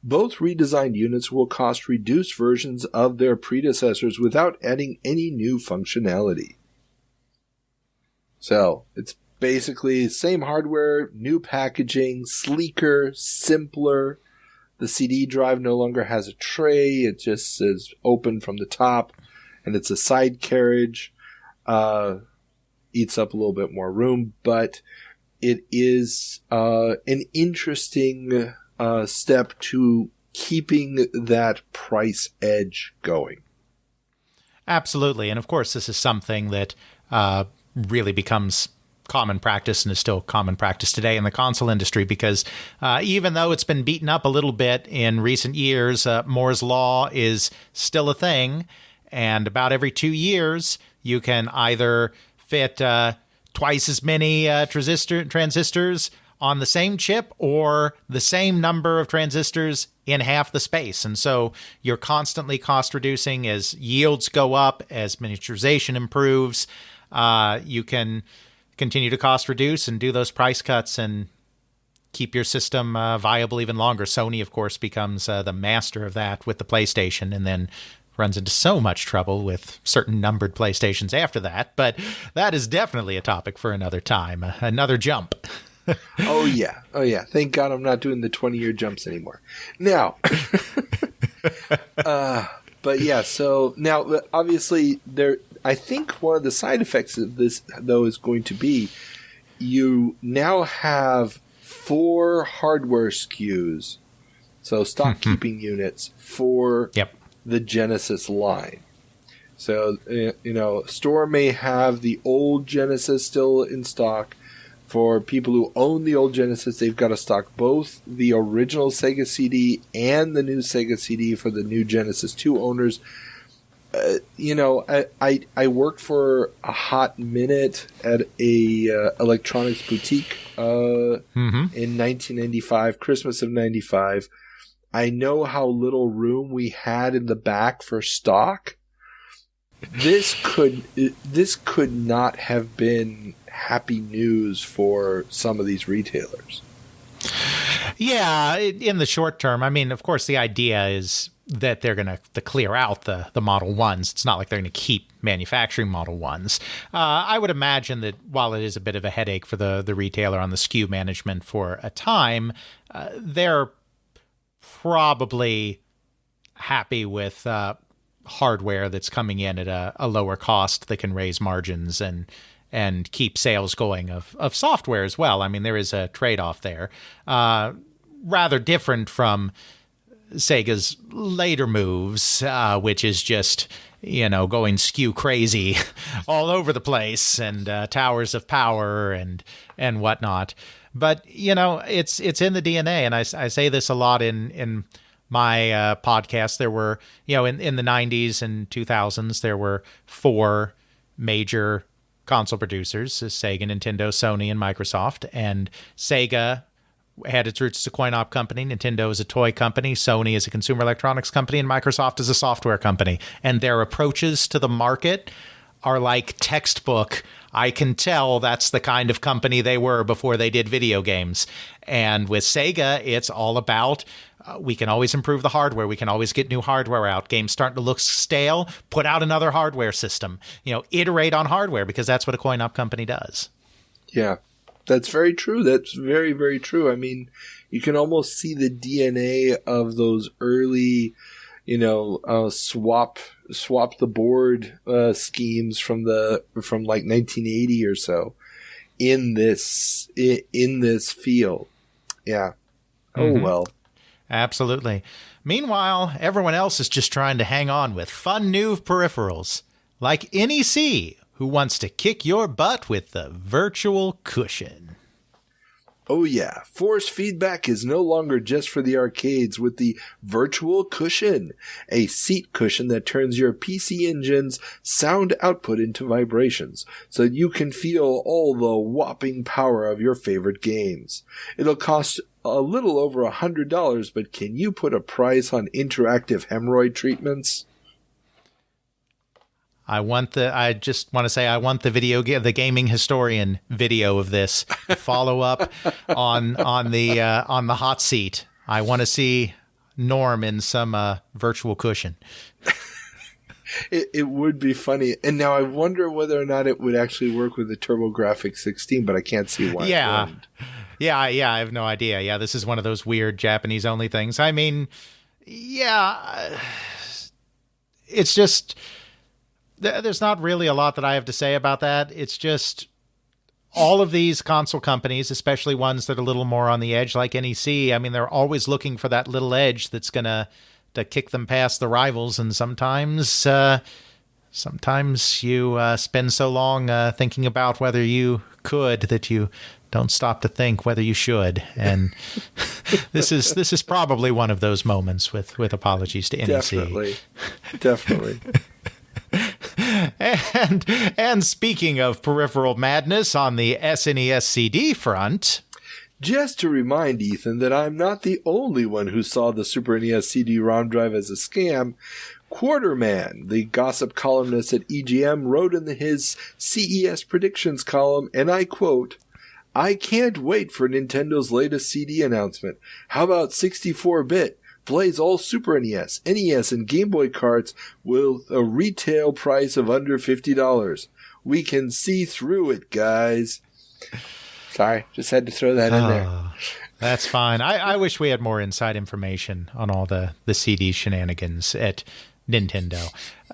Both redesigned units will cost reduced versions of their predecessors without adding any new functionality. So, it's basically same hardware, new packaging, sleeker, simpler. The CD drive no longer has a tray. It just is open from the top, and it's a side carriage. Eats up a little bit more room, but it is an interesting step to keeping that price edge going. Absolutely. And of course, this is something that really becomes common practice and is still common practice today in the console industry, because even though it's been beaten up a little bit in recent years, Moore's Law is still a thing. And about every 2 years, you can either fit twice as many transistors on the same chip or the same number of transistors in half the space. And so you're constantly cost reducing as yields go up, as miniaturization improves. You can continue to cost reduce and do those price cuts and keep your system viable even longer. Sony, of course, becomes the master of that with the PlayStation, and then runs into so much trouble with certain numbered PlayStations after that. But that is definitely a topic for another time, another jump. Oh, yeah. Thank God I'm not doing the 20-year jumps anymore. Now, but yeah, so now, obviously, I think one of the side effects of this, though, is going to be you now have 4 hardware SKUs, so stock keeping units for the Genesis line. So, store may have the old Genesis still in stock. For people who own the old Genesis, they've got to stock both the original Sega CD and the new Sega CD for the new Genesis 2 owners. I worked for a hot minute at a electronics boutique in 1995, Christmas of 95. I know how little room we had in the back for stock. This could not have been happy news for some of these retailers. Yeah, in the short term. I mean, of course, the idea is that they're going to clear out the Model 1s. It's not like they're going to keep manufacturing Model 1s. I would imagine that while it is a bit of a headache for the retailer on the SKU management for a time, they're probably happy with hardware that's coming in at a lower cost that can raise margins and keep sales going of software as well. I mean, there is a trade-off there. Rather different from Sega's later moves, which is just, going SKU crazy all over the place, and towers of power and whatnot. But, it's in the DNA, and I say this a lot in my podcast. There were, in the 90s and 2000s, there were 4 major console producers: Sega, Nintendo, Sony, and Microsoft. And Sega had its roots as a coin-op company, Nintendo is a toy company, Sony is a consumer electronics company, and Microsoft is a software company. And their approaches to the market are like textbook. I can tell that's the kind of company they were before they did video games. And with Sega, it's all about we can always improve the hardware. We can always get new hardware out. Games starting to look stale, put out another hardware system. Iterate on hardware, because that's what a coin-op company does. Yeah, that's very true. That's very, very true. I mean, you can almost see the DNA of those early, swap the board schemes from like 1980 or so in this field. Yeah. Oh, well. Absolutely. Meanwhile, everyone else is just trying to hang on with fun new peripherals, like NEC, who wants to kick your butt with the virtual cushion. Oh yeah, force feedback is no longer just for the arcades with the Virtual Cushion, a seat cushion that turns your PC engine's sound output into vibrations, so you can feel all the whopping power of your favorite games. It'll cost a little over $100, but can you put a price on interactive hemorrhoid treatments? I just want to say I want the gaming historian video of this to follow up on the hot seat. I want to see Norm in some virtual cushion. It would be funny. And now I wonder whether or not it would actually work with the TurboGrafx 16, but I can't see why it wouldn't. Yeah, I have no idea. Yeah, this is one of those weird Japanese-only things. I mean, yeah, it's just, there's not really a lot that I have to say about that. It's just all of these console companies, especially ones that are a little more on the edge like NEC, I mean, they're always looking for that little edge that's going to kick them past the rivals, and sometimes you spend so long thinking about whether you could that you don't stop to think whether you should. And this is probably one of those moments, with apologies to NEC. Definitely. And speaking of peripheral madness on the SNES CD front, just to remind Ethan that I'm not the only one who saw the Super NES CD-ROM drive as a scam. Quarterman, the gossip columnist at EGM, wrote in his CES predictions column, and I quote, "I can't wait for Nintendo's latest CD announcement. How about 64-bit? Plays all Super NES, NES, and Game Boy carts with a retail price of under $50. We can see through it, guys." Sorry, just had to throw that in there. That's fine. I wish we had more inside information on all the CD shenanigans at Nintendo.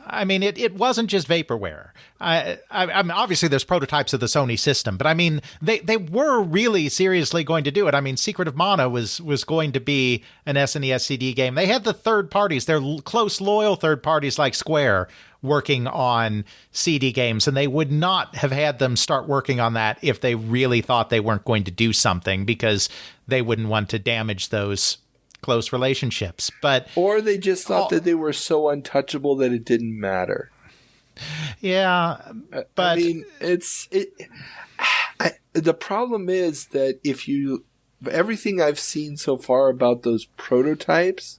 I mean, it wasn't just vaporware. I mean, obviously there's prototypes of the Sony system, but I mean, they were really seriously going to do it. I mean, Secret of Mana was going to be an SNES CD game. They had the third parties, their close, loyal third parties like Square, working on CD games, and they would not have had them start working on that if they really thought they weren't going to do something, because they wouldn't want to damage those close relationships. Or they just thought that they were so untouchable that it didn't matter. Yeah, but I mean, the problem is that everything I've seen so far about those prototypes,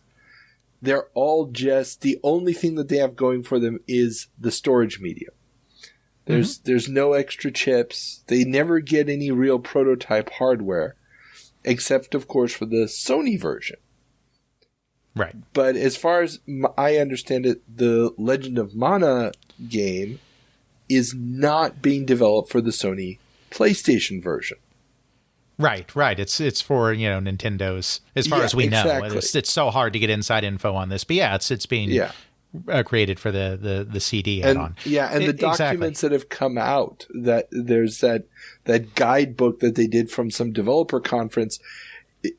they're all just, the only thing that they have going for them is the storage medium. There's no extra chips. They never get any real prototype hardware, except, of course, for the Sony version. Right. But as far as I understand it, the Legend of Mana game is not being developed for the Sony PlayStation version. Right. It's for, Nintendo's, as far as we know. Exactly. It's so hard to get inside info on this, but it's being created for the CD add-on. And the documents that have come out, that there's that guidebook that they did from some developer conference,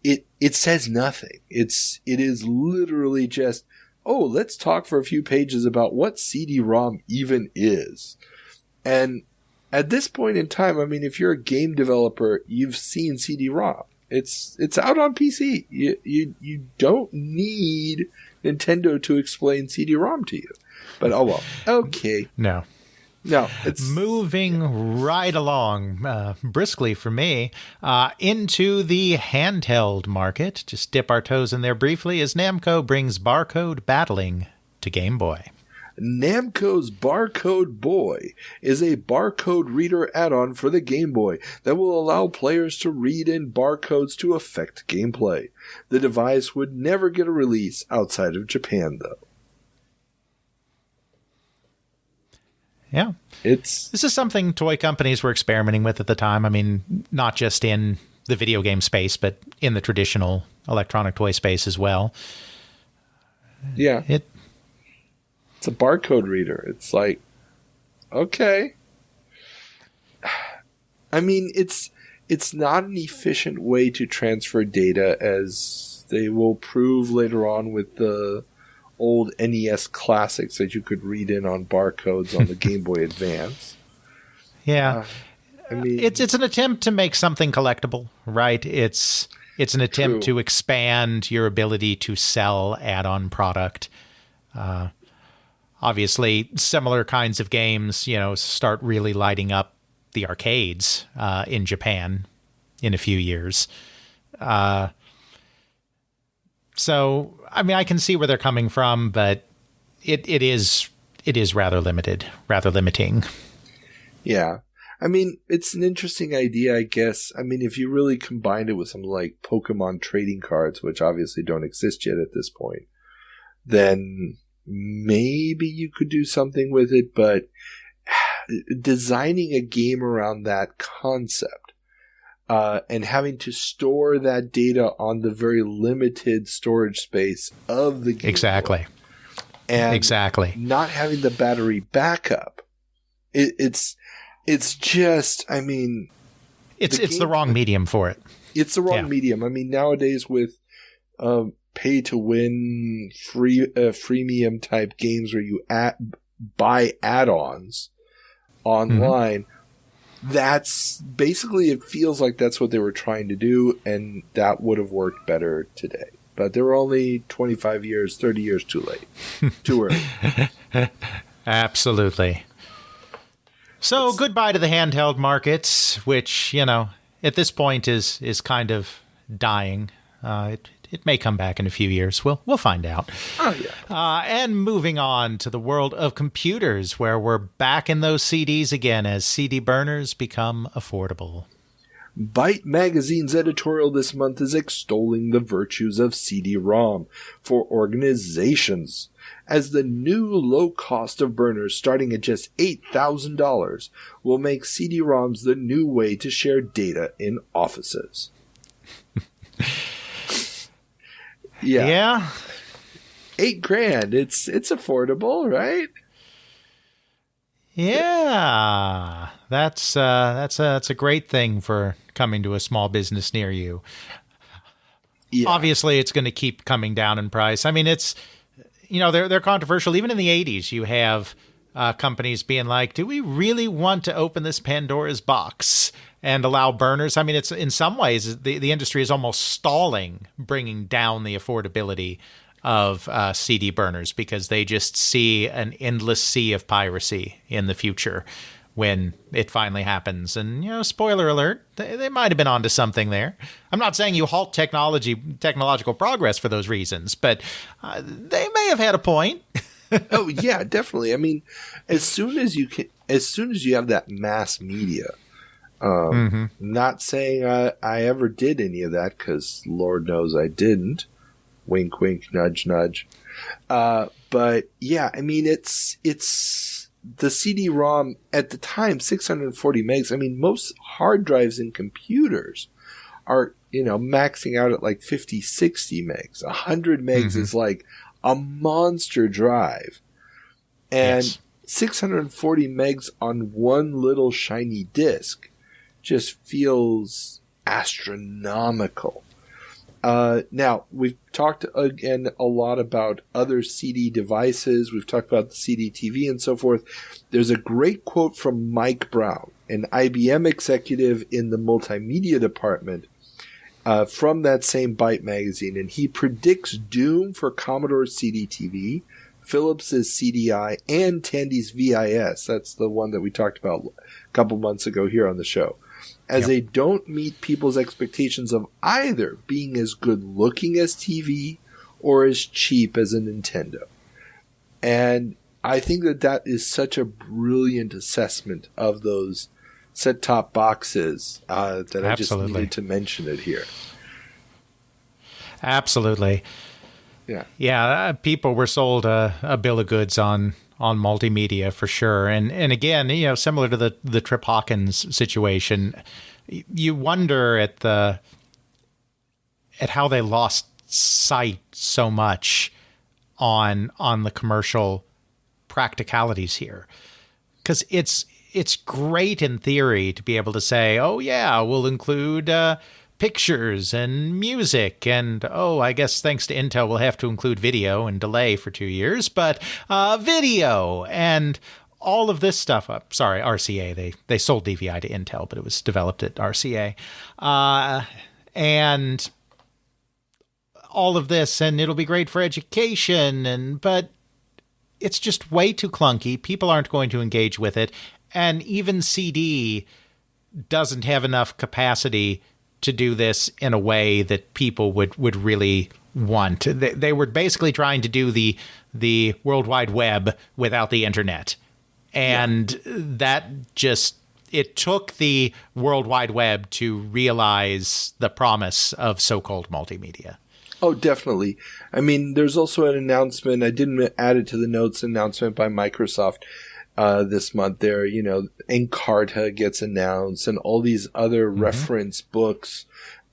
it says nothing. It is literally just, let's talk for a few pages about what CD-ROM even is. And at this point in time, I mean, if you're a game developer, you've seen CD-ROM. It's out on PC. You don't need Nintendo to explain CD-ROM to you. But oh well. Okay. No, it's moving right along briskly for me into the handheld market. Just dip our toes in there briefly as Namco brings barcode battling to Game Boy. Namco's Barcode Boy is a barcode reader add-on for the Game Boy that will allow players to read in barcodes to affect gameplay. The device would never get a release outside of Japan, though. Yeah. This is something toy companies were experimenting with at the time. I mean, not just in the video game space, but in the traditional electronic toy space as well. Yeah. It's a barcode reader. It's like, okay. I mean, it's not an efficient way to transfer data, as they will prove later on with the old NES classics that you could read in on barcodes on the Game Boy Advance. Yeah. I mean, it's an attempt to make something collectible, right? It's an attempt to expand your ability to sell add-on product. Obviously, similar kinds of games, start really lighting up the arcades in Japan in a few years. So, I mean, I can see where they're coming from, but it is rather limiting. Yeah. I mean, it's an interesting idea, I guess. I mean, if you really combined it with something like Pokemon trading cards, which obviously don't exist yet at this point, then maybe you could do something with it, but designing a game around that concept and having to store that data on the very limited storage space of the game. Exactly. And exactly. Not having the battery backup. It's just, I mean... It's the wrong medium for it. It's the wrong medium. I mean, nowadays with pay-to-win, freemium type games where you buy add-ons online, that's basically, it feels like that's what they were trying to do, and that would have worked better today. But they were only 25 years, 30 years too late. Too early. Absolutely. So goodbye to the handheld market, which, at this point is kind of dying. It may come back in a few years. We'll find out. Oh, yeah. And moving on to the world of computers, where we're back in those CDs again as CD burners become affordable. Byte Magazine's editorial this month is extolling the virtues of CD-ROM for organizations, as the new low cost of burners starting at just $8,000 will make CD-ROMs the new way to share data in offices. Yeah. $8,000. It's affordable, right? Yeah. That's a great thing for coming to a small business near you. Yeah. Obviously, it's going to keep coming down in price. I mean, it's, they're controversial. Even in the 80s, you have companies being like, do we really want to open this Pandora's box and allow burners? I mean, it's in some ways, the industry is almost stalling bringing down the affordability of CD burners because they just see an endless sea of piracy in the future when it finally happens. And, spoiler alert, they might have been onto something there. I'm not saying you halt technological progress for those reasons, but they may have had a point. Oh, yeah, definitely. I mean, as soon as you have that mass media, not saying I ever did any of that, because Lord knows I didn't. Wink, wink, nudge, nudge. But yeah, I mean, it's the CD-ROM at the time, 640 megs. I mean, most hard drives in computers are, maxing out at like 50, 60 megs. 100 megs is like a monster drive. And 640 megs on one little shiny disk just feels astronomical. Now, we've talked again a lot about other CD devices. We've talked about the CD TV and so forth. There's a great quote from Mike Brown, an IBM executive in the multimedia department, from that same Byte magazine, and he predicts doom for Commodore's CD TV, Philips' CDI, and Tandy's VIS. That's the one that we talked about a couple months ago here on the show. As they don't meet people's expectations of either being as good looking as TV or as cheap as a Nintendo. And I think that is such a brilliant assessment of those set-top boxes that I just needed to mention it here. Absolutely. Yeah. Yeah, people were sold a bill of goods on multimedia for sure. And again, similar to the Trip Hawkins situation, you wonder at how they lost sight so much on the commercial practicalities here. Because it's great in theory to be able to say, oh yeah, we'll include pictures and music, and I guess thanks to Intel we'll have to include video and delay for 2 years, but video and all of this stuff. Sorry, RCA. They sold DVI to Intel, but it was developed at RCA. And all of this, and it'll be great for education, but it's just way too clunky. People aren't going to engage with it, and even CD doesn't have enough capacity to do this in a way that people would really want. They were basically trying to do the World Wide Web without the internet. And that just, it took the World Wide Web to realize the promise of so-called multimedia. Oh, definitely. I mean, there's also an announcement. I didn't add it to the notes, announcement by Microsoft this month there. You know, Encarta gets announced and all these other reference books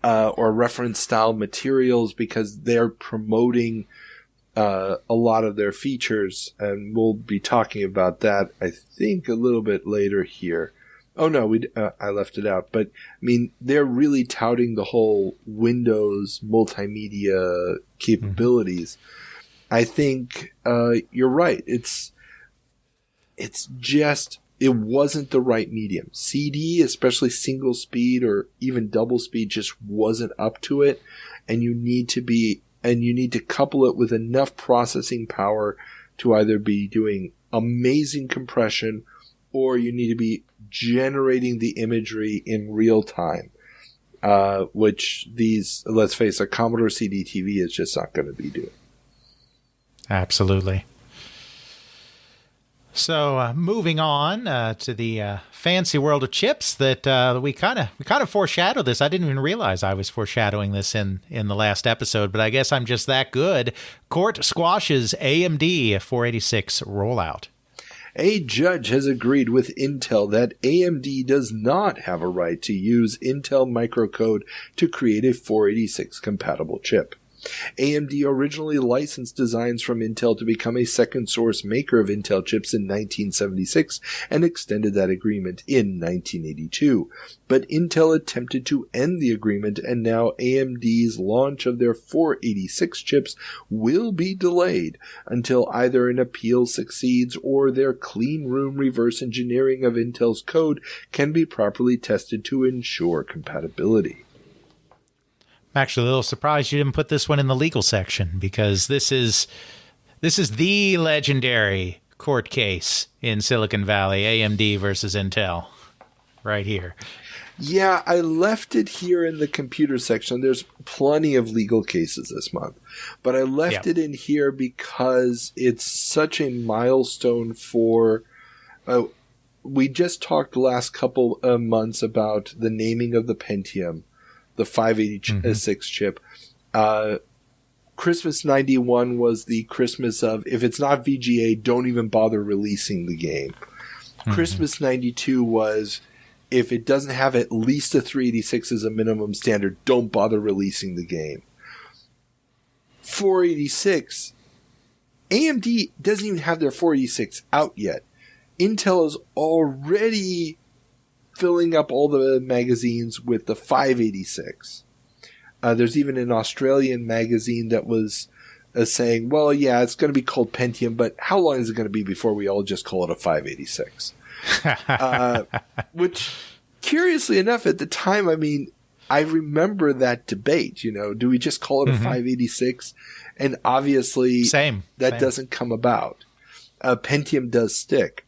or reference style materials because they're promoting a lot of their features. And we'll be talking about that, I think, a little bit later here. Oh, no, I left it out. But, I mean, they're really touting the whole Windows multimedia capabilities. I think you're right. It's just, it wasn't the right medium. CD, especially single speed or even double speed, just wasn't up to it. And you need to couple it with enough processing power to either be doing amazing compression or you need to be generating the imagery in real time, which these, let's face it, Commodore CD-TV is just not going to be doing. Absolutely. So moving on to the fancy world of chips that we kind of foreshadowed this. I didn't even realize I was foreshadowing this in the last episode, but I guess I'm just that good. Court squashes AMD 486 rollout. A judge has agreed with Intel that AMD does not have a right to use Intel microcode to create a 486 compatible chip. AMD originally licensed designs from Intel to become a second source maker of Intel chips in 1976 and extended that agreement in 1982. But Intel attempted to end the agreement, and now AMD's launch of their 486 chips will be delayed until either an appeal succeeds or their clean room reverse engineering of Intel's code can be properly tested to ensure compatibility. I'm actually a little surprised you didn't put this one in the legal section, because this is the legendary court case in Silicon Valley, AMD versus Intel, right here. Yeah, I left it here in the computer section. There's plenty of legal cases this month, but I left it in here because it's such a milestone for we just talked the last couple of months about the naming of the Pentium, the 586 chip. Christmas 91 was the Christmas of, if it's not VGA, don't even bother releasing the game. Christmas 92 was, if it doesn't have at least a 386 as a minimum standard, don't bother releasing the game. 486, AMD doesn't even have their 486 out yet. Intel is already filling up all the magazines with the 586. There's even an Australian magazine that was saying, well, yeah, it's going to be called Pentium, but how long is it going to be before we all just call it a 586? Which, curiously enough, at the time, I mean, I remember that debate, you know, do we just call it a 586? And obviously, that doesn't come about. Pentium does stick.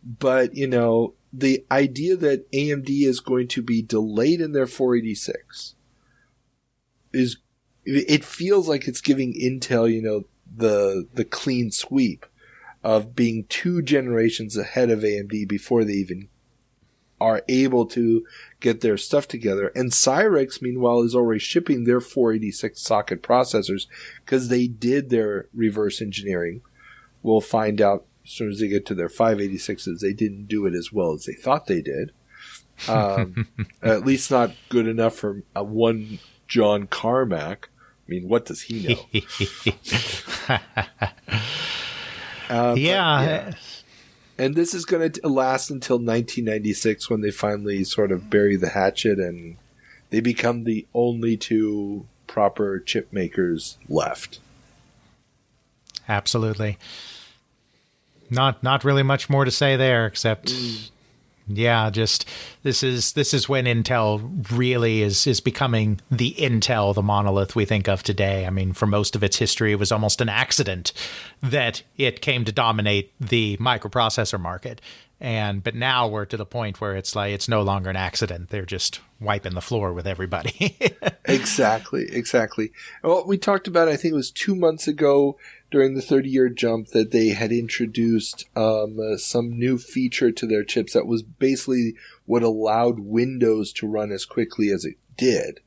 But, you know, the idea that AMD is going to be delayed in their 486 is, it feels like it's giving Intel, you know, the clean sweep of being 2 generations ahead of AMD before they even are able to get their stuff together. And Cyrix, meanwhile, is already shipping their 486 socket processors because they did their reverse engineering. We'll find out as soon as they get to their 586s, they didn't do it as well as they thought they did. At least not good enough for one John Carmack. I mean, what does he know? Yeah. And this is going to last until 1996 when they finally sort of bury the hatchet and they become the only 2 proper chip makers left. Absolutely. Not really much more to say there, except just this is when Intel really is becoming the Intel, the monolith we think of today. I mean, for most of its history, it was almost an accident that it came to dominate the microprocessor market. But now we're to the point where it's like it's no longer an accident. They're just wiping the floor with everybody. Exactly. Well, we talked about, I think it was 2 months ago during the 30-year jump, that they had introduced some new feature to their chips that was basically what allowed Windows to run as quickly as it did.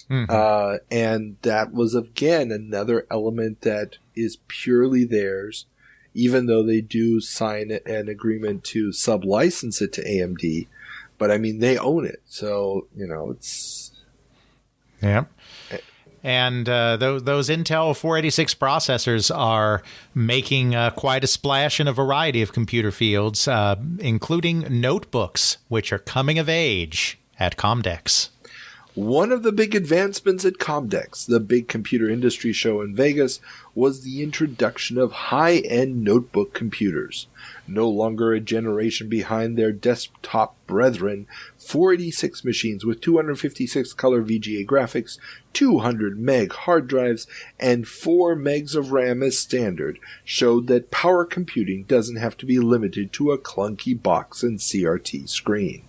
Mm-hmm. And that was, again, another element that is purely theirs, even though they do sign an agreement to sub-license it to AMD. But, I mean, they own it. So, it's... Yeah. And those Intel 486 processors are making quite a splash in a variety of computer fields, including notebooks, which are coming of age at Comdex. One of the big advancements at Comdex, the big computer industry show in Vegas, was the introduction of high-end notebook computers. No longer a generation behind their desktop brethren, 486 machines with 256 color VGA graphics, 200 meg hard drives, and 4 megs of RAM as standard showed that power computing doesn't have to be limited to a clunky box and CRT screen.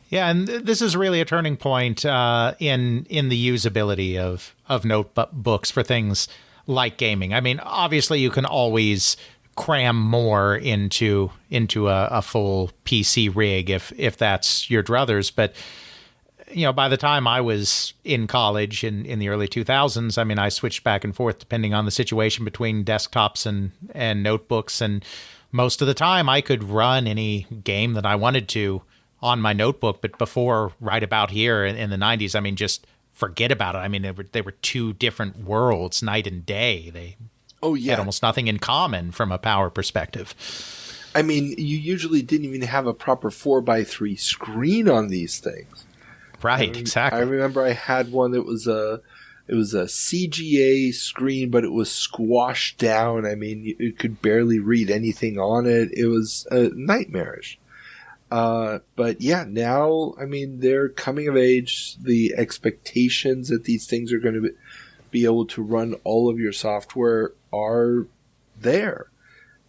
Yeah, and this is really a turning point in the usability of notebooks for things like gaming. I mean, obviously you can always cram more into a full PC rig if that's your druthers, but by the time I was in college in the early 2000s, I mean, I switched back and forth depending on the situation between desktops and notebooks, and most of the time I could run any game that I wanted to on my notebook. But before, right about here in the 90s, I mean, just forget about it. I mean, they were two different worlds, night and day. They had almost nothing in common from a power perspective. I mean, you usually didn't even have a proper 4x3 screen on these things. Right, exactly. I remember I had one that was a CGA screen, but it was squashed down. I mean, you could barely read anything on it. It was nightmarish. But yeah, now, I mean, they're coming of age. The expectations that these things are going to be able to run all of your software are there.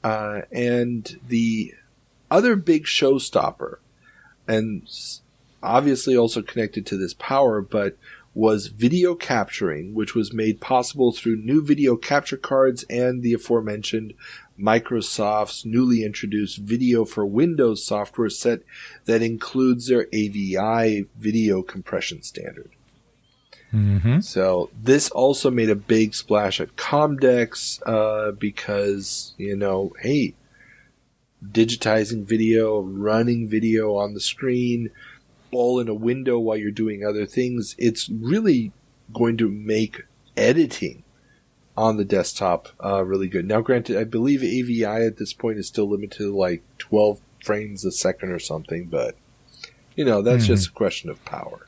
And the other big showstopper, and obviously also connected to this power, but was video capturing, which was made possible through new video capture cards and the aforementioned Microsoft's newly introduced Video for Windows software set that includes their AVI video compression standard. Mm-hmm. So this also made a big splash at Comdex because, hey, digitizing video, running video on the screen, all in a window while you're doing other things, it's really going to make editing on the desktop really good. Now, granted, I believe AVI at this point is still limited to like 12 frames a second or something, but that's just a question of power.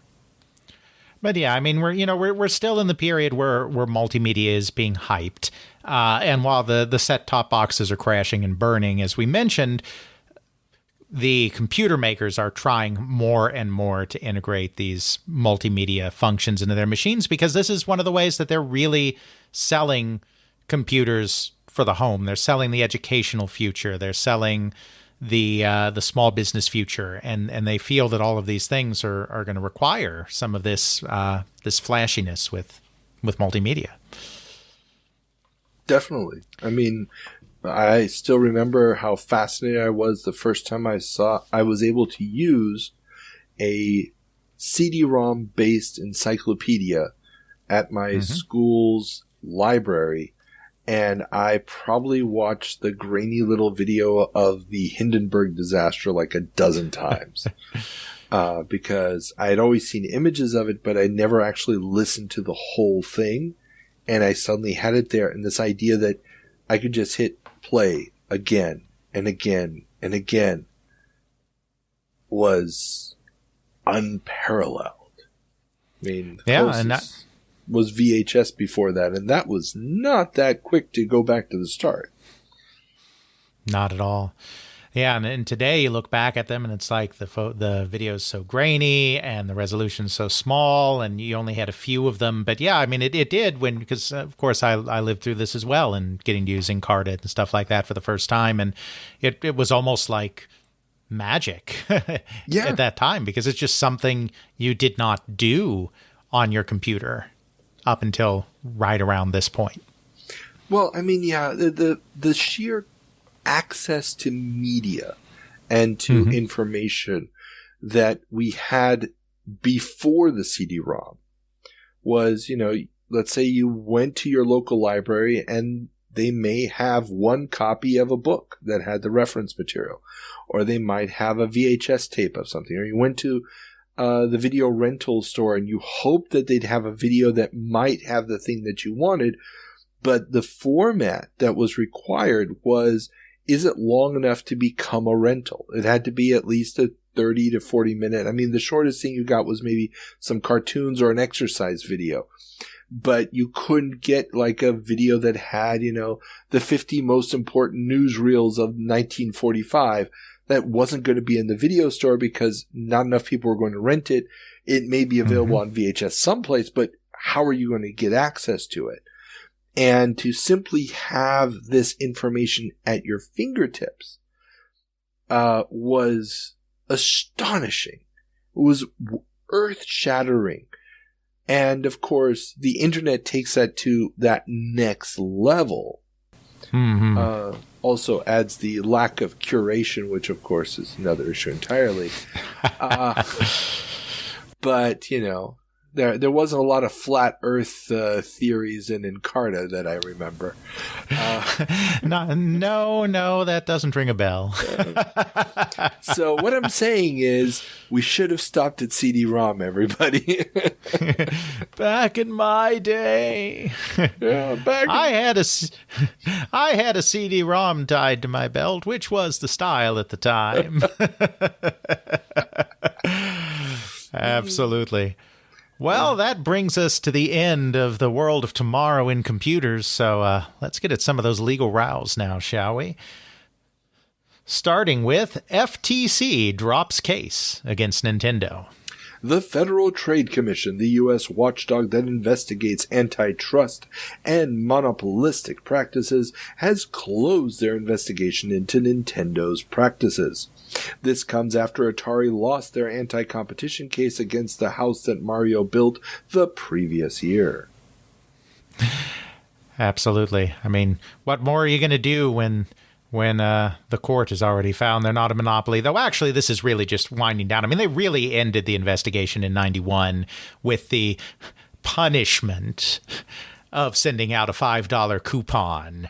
But yeah, I mean, we're still in the period where multimedia is being hyped, and while the set-top boxes are crashing and burning, as we mentioned, the computer makers are trying more and more to integrate these multimedia functions into their machines, because this is one of the ways that they're really selling computers for the home. They're selling the educational future. They're selling the small business future, and they feel that all of these things are going to require some of this flashiness with multimedia. Definitely. I mean, I still remember how fascinated I was the first time I was able to use a CD-ROM based encyclopedia at my school's library, and I probably watched the grainy little video of the Hindenburg disaster like a dozen times because I had always seen images of it, but I never actually listened to the whole thing, and I suddenly had it there, and this idea that I could just hit play again and again and again was unparalleled. I mean, and that was VHS before that, and that was not that quick to go back to the start. Not at all. Yeah, and today you look back at them and it's like the video's so grainy and the resolution's so small and you only had a few of them. But yeah, I mean, it did because of course I lived through this as well and getting to use Encarta and stuff like that for the first time. And it was almost like magic at that time because it's just something you did not do on your computer up until right around this point. Well, I mean, yeah, the sheer access to media and to information that we had before the CD-ROM was, let's say you went to your local library and they may have one copy of a book that had the reference material, or they might have a VHS tape of something, or you went to the video rental store and you hoped that they'd have a video that might have the thing that you wanted, but the format that was required was, is it long enough to become a rental? It had to be at least a 30 to 40 minute. I mean, the shortest thing you got was maybe some cartoons or an exercise video. But you couldn't get like a video that had, the 50 most important newsreels of 1945. That wasn't going to be in the video store because not enough people were going to rent it. It may be available on VHS someplace, but how are you going to get access to it? And to simply have this information at your fingertips was astonishing. It was earth-shattering. And, of course, the internet takes that to that next level. Also adds the lack of curation, which, of course, is another issue entirely. But, there wasn't a lot of flat Earth theories in Encarta that I remember. No, that doesn't ring a bell. So what I'm saying is we should have stopped at CD-ROM, everybody. Back in my day, I had a CD-ROM tied to my belt, which was the style at the time. Absolutely. Well, that brings us to the end of the world of tomorrow in computers, so let's get at some of those legal rows now, shall we? Starting with FTC drops case against Nintendo. The Federal Trade Commission, the U.S. watchdog that investigates antitrust and monopolistic practices, has closed their investigation into Nintendo's practices. This comes after Atari lost their anti-competition case against the house that Mario built the previous year. Absolutely. I mean, what more are you going to do when the court has already found they're not a monopoly? Though actually this is really just winding down. I mean, they really ended the investigation in 91 with the punishment of sending out a $5 coupon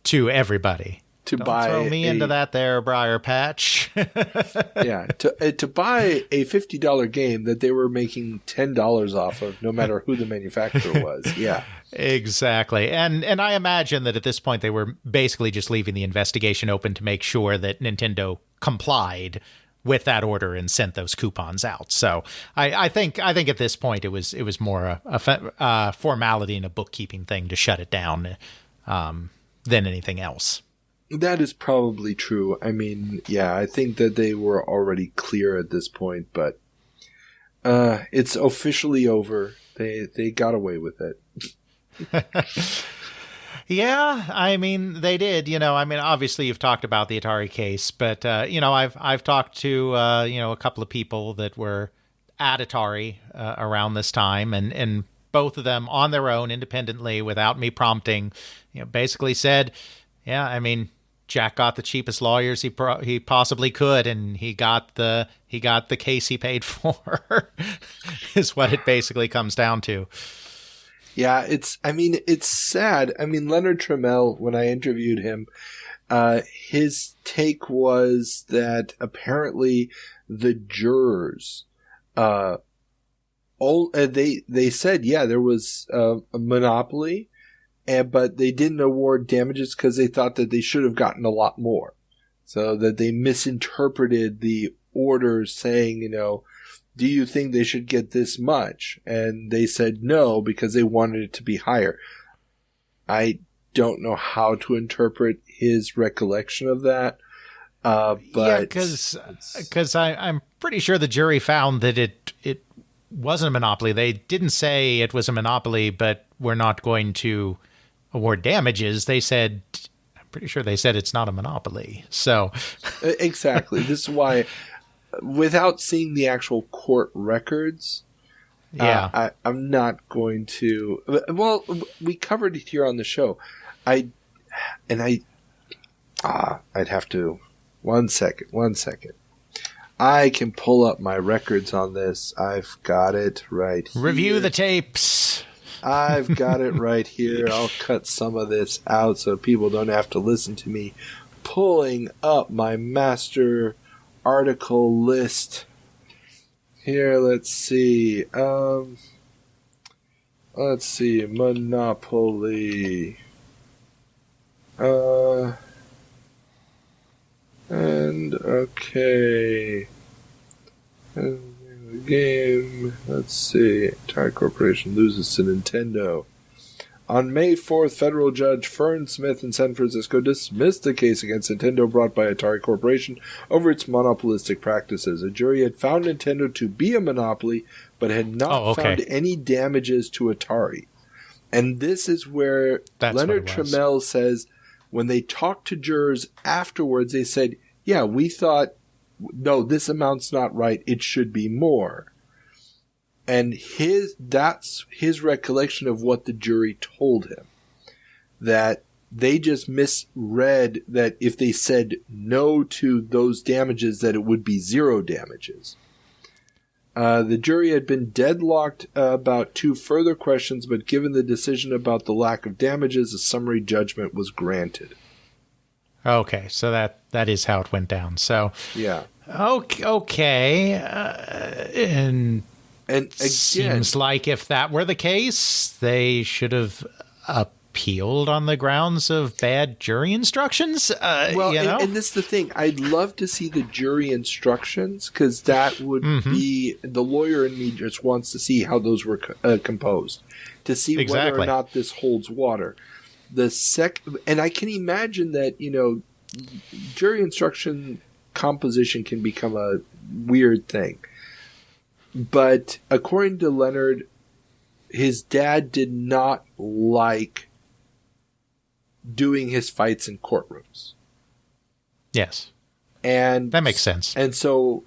to everybody. Don't throw me into that there, Briar Patch. Yeah, to buy a $50 game that they were making $10 off of, no matter who the manufacturer was. Yeah, exactly. And I imagine that at this point they were basically just leaving the investigation open to make sure that Nintendo complied with that order and sent those coupons out. So I think at this point it was more a formality and a bookkeeping thing to shut it down than anything else. That is probably true. I mean, yeah, I think that they were already clear at this point, but it's officially over. They got away with it. Yeah, I mean, they did. I mean, obviously you've talked about the Atari case, but I've talked to a couple of people that were at Atari around this time, and both of them on their own, independently, without me prompting, basically said, yeah, I mean, Jack got the cheapest lawyers he possibly could, and he got the case he paid for. Is what it basically comes down to. Yeah, it's sad. I mean, Leonard Trammell, when I interviewed him, his take was that apparently the jurors, they said, yeah, there was a monopoly. But they didn't award damages because they thought that they should have gotten a lot more. So that they misinterpreted the orders saying, do you think they should get this much? And they said no because they wanted it to be higher. I don't know how to interpret his recollection of that. But because I'm pretty sure the jury found that it wasn't a monopoly. They didn't say it was a monopoly, but we're not going to award damages. They said, I'm pretty sure they said it's not a monopoly. So exactly. This is why, without seeing the actual court records, I'm not going to. Well, we covered it here on the show. I'd have to. One second. I can pull up my records on this. I've got it right here. Review the tapes. I've got it right here. I'll cut some of this out so people don't have to listen to me pulling up my master article list. Here, let's see. Monopoly. And okay. And the game. Let's see. Atari Corporation loses to Nintendo. On May 4th, federal judge Fern Smith in San Francisco dismissed the case against Nintendo brought by Atari Corporation over its monopolistic practices. A jury had found Nintendo to be a monopoly, but had not found any damages to Atari. And this is where Leonard Trammell says, when they talked to jurors afterwards, they said, yeah, we thought, no, this amount's not right. It should be more. And that's his recollection of what the jury told him. That they just misread that if they said no to those damages, that it would be zero damages. The jury had been deadlocked about 2 further questions, but given the decision about the lack of damages, a summary judgment was granted. Okay, so that is how it went down. So yeah, okay, and again, seems like if that were the case, they should have appealed on the grounds of bad jury instructions. Well, and this is the thing. I'd love to see the jury instructions, because that would be the lawyer in me just wants to see how those were composed, to see whether or not this holds water. And I can imagine that, jury instruction composition can become a weird thing. But according to Leonard, his dad did not like doing his fights in courtrooms. Yes. And that makes sense. And so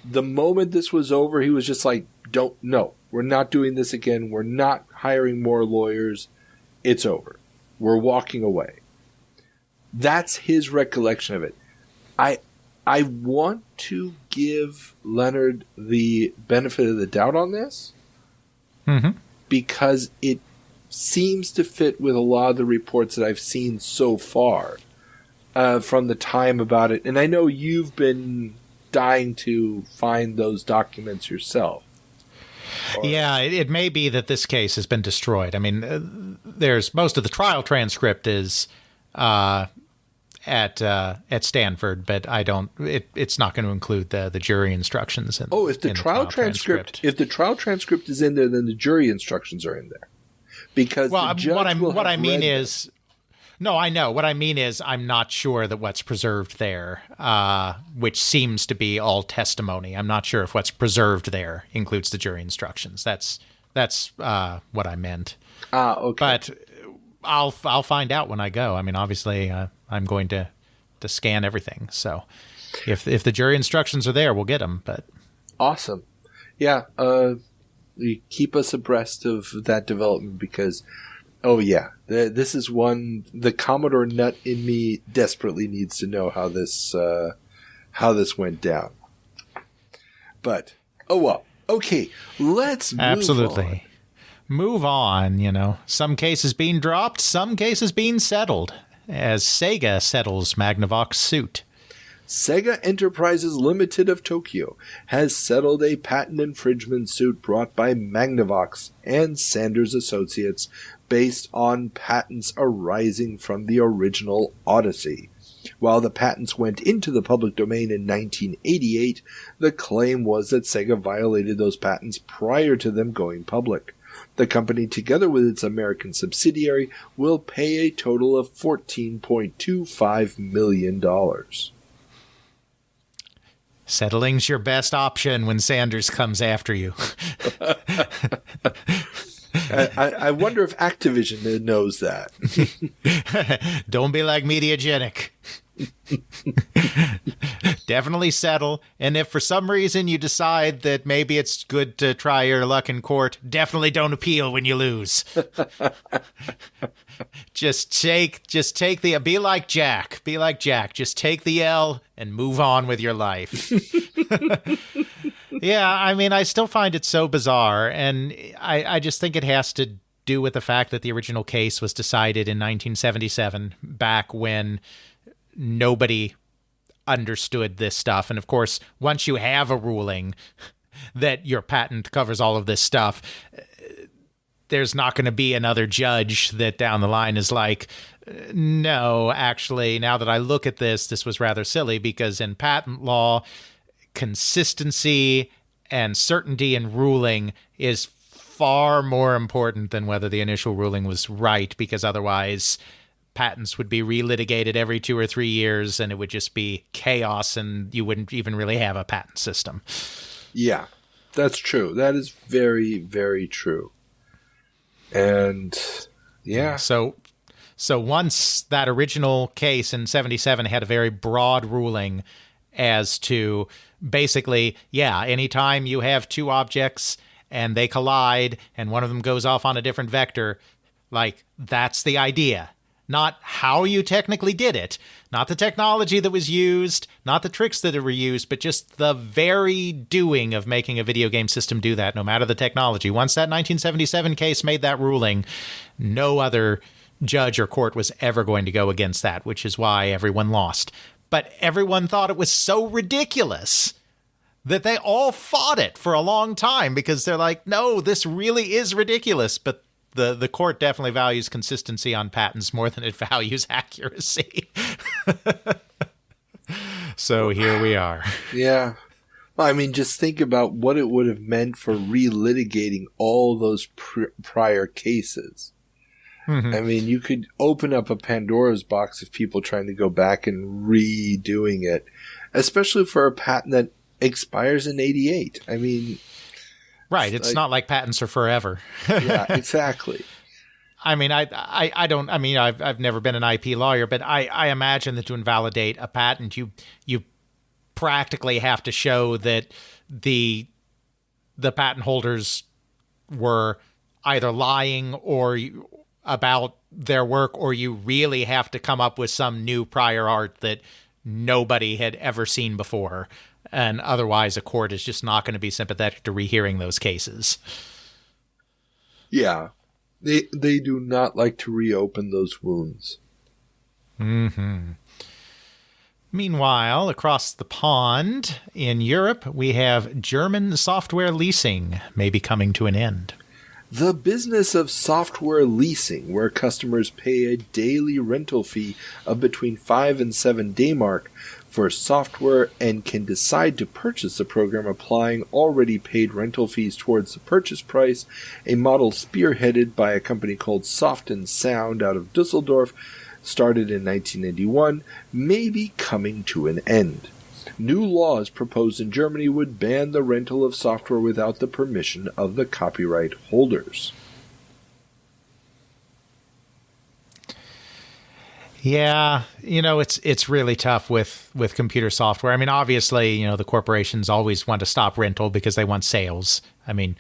the moment this was over, he was just like, we're not doing this again. We're not hiring more lawyers. It's over. We're walking away. That's his recollection of it. I want to give Leonard the benefit of the doubt on this, because it seems to fit with a lot of the reports that I've seen so far from the time about it. And I know you've been dying to find those documents yourself. Yeah, it may be that this case has been destroyed. I mean, there's most of the trial transcript is at Stanford, but I don't. It's not going to include the jury instructions. If the trial transcript is in there, then the jury instructions are in there. Because the judge what I mean is, no, I know what I mean is I'm not sure that what's preserved there, which seems to be all testimony. I'm not sure if what's preserved there includes the jury instructions. That's what I meant. Okay. But I'll find out when I go. I mean, obviously, I'm going to scan everything. So if the jury instructions are there, we'll get them. But awesome, yeah. You keep us abreast of that development, because, this is one the Commodore nut in me desperately needs to know how this went down. But okay, let's move on. Some cases being dropped, some cases being settled, as Sega settles Magnavox suit. Sega Enterprises Limited of Tokyo has settled a patent infringement suit brought by Magnavox and Sanders Associates based on patents arising from the original Odyssey. While the patents went into the public domain in 1988, the claim was that Sega violated those patents prior to them going public. The company, together with its American subsidiary, will pay a total of $14.25 million. Settling's your best option when Sanders comes after you. I wonder if Activision knows that. Don't be like Mediagenic. Definitely settle. And if for some reason you decide that maybe it's good to try your luck in court, definitely don't appeal when you lose. Just take the, be like Jack. Be like Jack. Just take the L and move on with your life. Yeah, I mean, I still find it so bizarre, and I just think it has to do with the fact that the original case was decided in 1977, back when nobody understood this stuff. And of course, once you have a ruling that your patent covers all of this stuff, there's not going to be another judge that down the line is like, no, actually, now that I look at this, this was rather silly, because in patent law, consistency and certainty in ruling is far more important than whether the initial ruling was right, because otherwise patents would be relitigated every 2 or 3 years and it would just be chaos and you wouldn't even really have a patent system. Yeah, that's true. That is very, very true. And yeah. So once that original case in 77 had a very broad ruling as to basically, yeah, anytime you have two objects and they collide and one of them goes off on a different vector, like, that's the idea. Not how you technically did it, not the technology that was used, not the tricks that were used, but just the very doing of making a video game system do that, no matter the technology. Once that 1977 case made that ruling, no other judge or court was ever going to go against that, which is why everyone lost. But everyone thought it was so ridiculous that they all fought it for a long time, because they're like, no, this really is ridiculous. But the court definitely values consistency on patents more than it values accuracy. So here we are. Yeah. Well, I mean, just think about what it would have meant for relitigating all those prior cases. Mm-hmm. I mean, you could open up a Pandora's box of people trying to go back and redoing it, especially for a patent that expires in 88. I mean... Right, it's not like patents are forever. Yeah, exactly. I mean, I don't. I mean, I've never been an IP lawyer, but I imagine that to invalidate a patent, you practically have to show that the patent holders were either lying or about their work, or you really have to come up with some new prior art that nobody had ever seen before. And otherwise, a court is just not going to be sympathetic to rehearing those cases. Yeah. They do not like to reopen those wounds. Mm-hmm. Meanwhile, across the pond in Europe, we have German software leasing may be coming to an end. The business of software leasing, where customers pay a daily rental fee of between 5 and 7 D-Mark for software and can decide to purchase the program applying already paid rental fees towards the purchase price, a model spearheaded by a company called Soft & Sound out of Dusseldorf, started in 1981, may be coming to an end. New laws proposed in Germany would ban the rental of software without the permission of the copyright holders. Yeah, it's really tough with computer software. I mean, obviously, the corporations always want to stop rental because they want sales. I mean,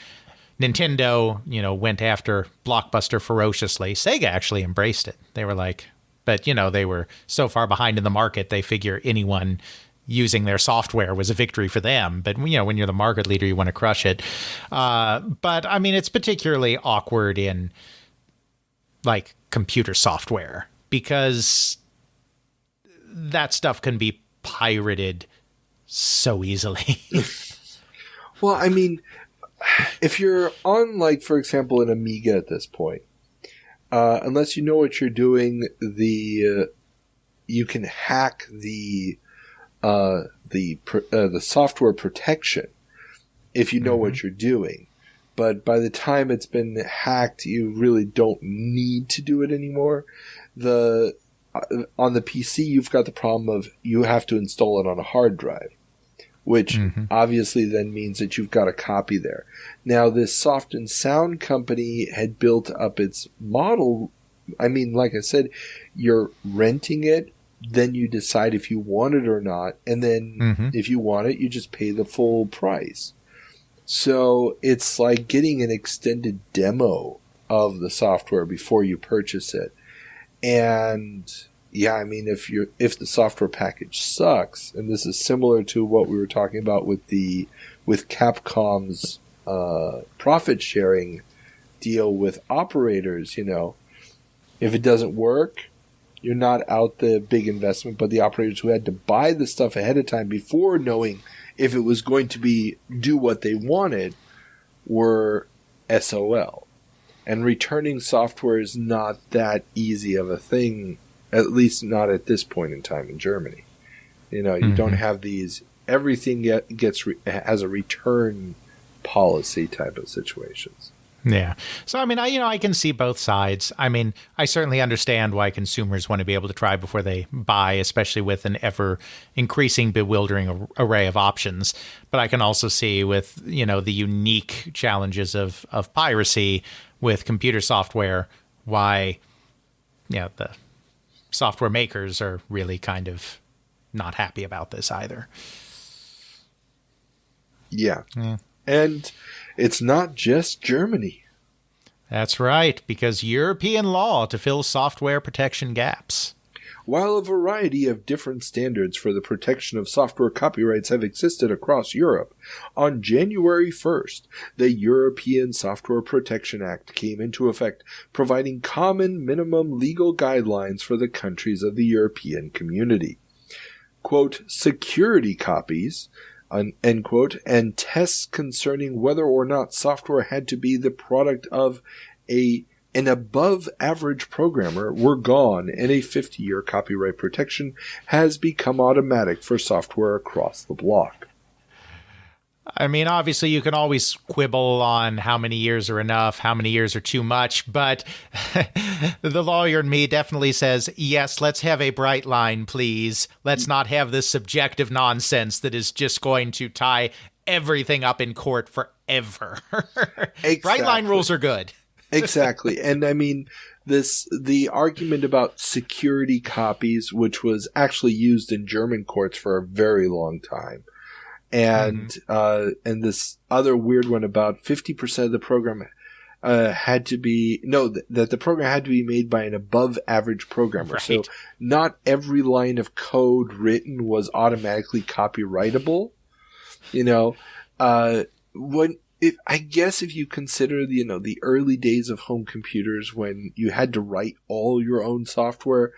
Nintendo, went after Blockbuster ferociously. Sega actually embraced it. They were like, but, they were so far behind in the market, they figure anyone using their software was a victory for them. But, when you're the market leader, you want to crush it. But, I mean, it's particularly awkward in, like, computer software, because that stuff can be pirated so easily. Well, I mean, if you're on, like, for example, an Amiga at this point, unless you know what you're doing, you can hack the software protection if you know what you're doing. But by the time it's been hacked, you really don't need to do it anymore. On the PC, you've got the problem of you have to install it on a hard drive. which obviously then means that you've got a copy there. Now, this Soft and Sound company had built up its model. I mean, like I said, you're renting it, then you decide if you want it or not, and then if you want it, you just pay the full price. So it's like getting an extended demo of the software before you purchase it. And yeah, I mean, if the software package sucks, and this is similar to what we were talking about with Capcom's profit sharing deal with operators, you know, if it doesn't work, you're not out the big investment, but the operators who had to buy the stuff ahead of time before knowing if it was going to do what they wanted were SOL. And returning software is not that easy of a thing, at least not at this point in time in Germany. You know, you don't have these, everything has a return policy type of situations. Yeah. So, I mean, I can see both sides. I mean, I certainly understand why consumers want to be able to try before they buy, especially with an ever-increasing, bewildering array of options. But I can also see with, you know, the unique challenges of piracy with computer software, why, you know, the software makers are really kind of not happy about this either. Yeah. And it's not just Germany. That's right, because European law to fill software protection gaps. While a variety of different standards for the protection of software copyrights have existed across Europe, on January 1st, the European Software Protection Act came into effect, providing common minimum legal guidelines for the countries of the European community. Quote, security copies, end quote, and tests concerning whether or not software had to be the product of an above-average programmer were gone, and a 50-year copyright protection has become automatic for software across the bloc. I mean, obviously, you can always quibble on how many years are enough, how many years are too much, but the lawyer in me definitely says, yes, let's have a bright line, please. Let's not have this subjective nonsense that is just going to tie everything up in court forever. Exactly. Bright line rules are good. Exactly. And I mean, the argument about security copies, which was actually used in German courts for a very long time. And this other weird one about 50% of the program that the program had to be made by an above average programmer. Right. So not every line of code written was automatically copyrightable. You know, I guess if you consider the early days of home computers when you had to write all your own software,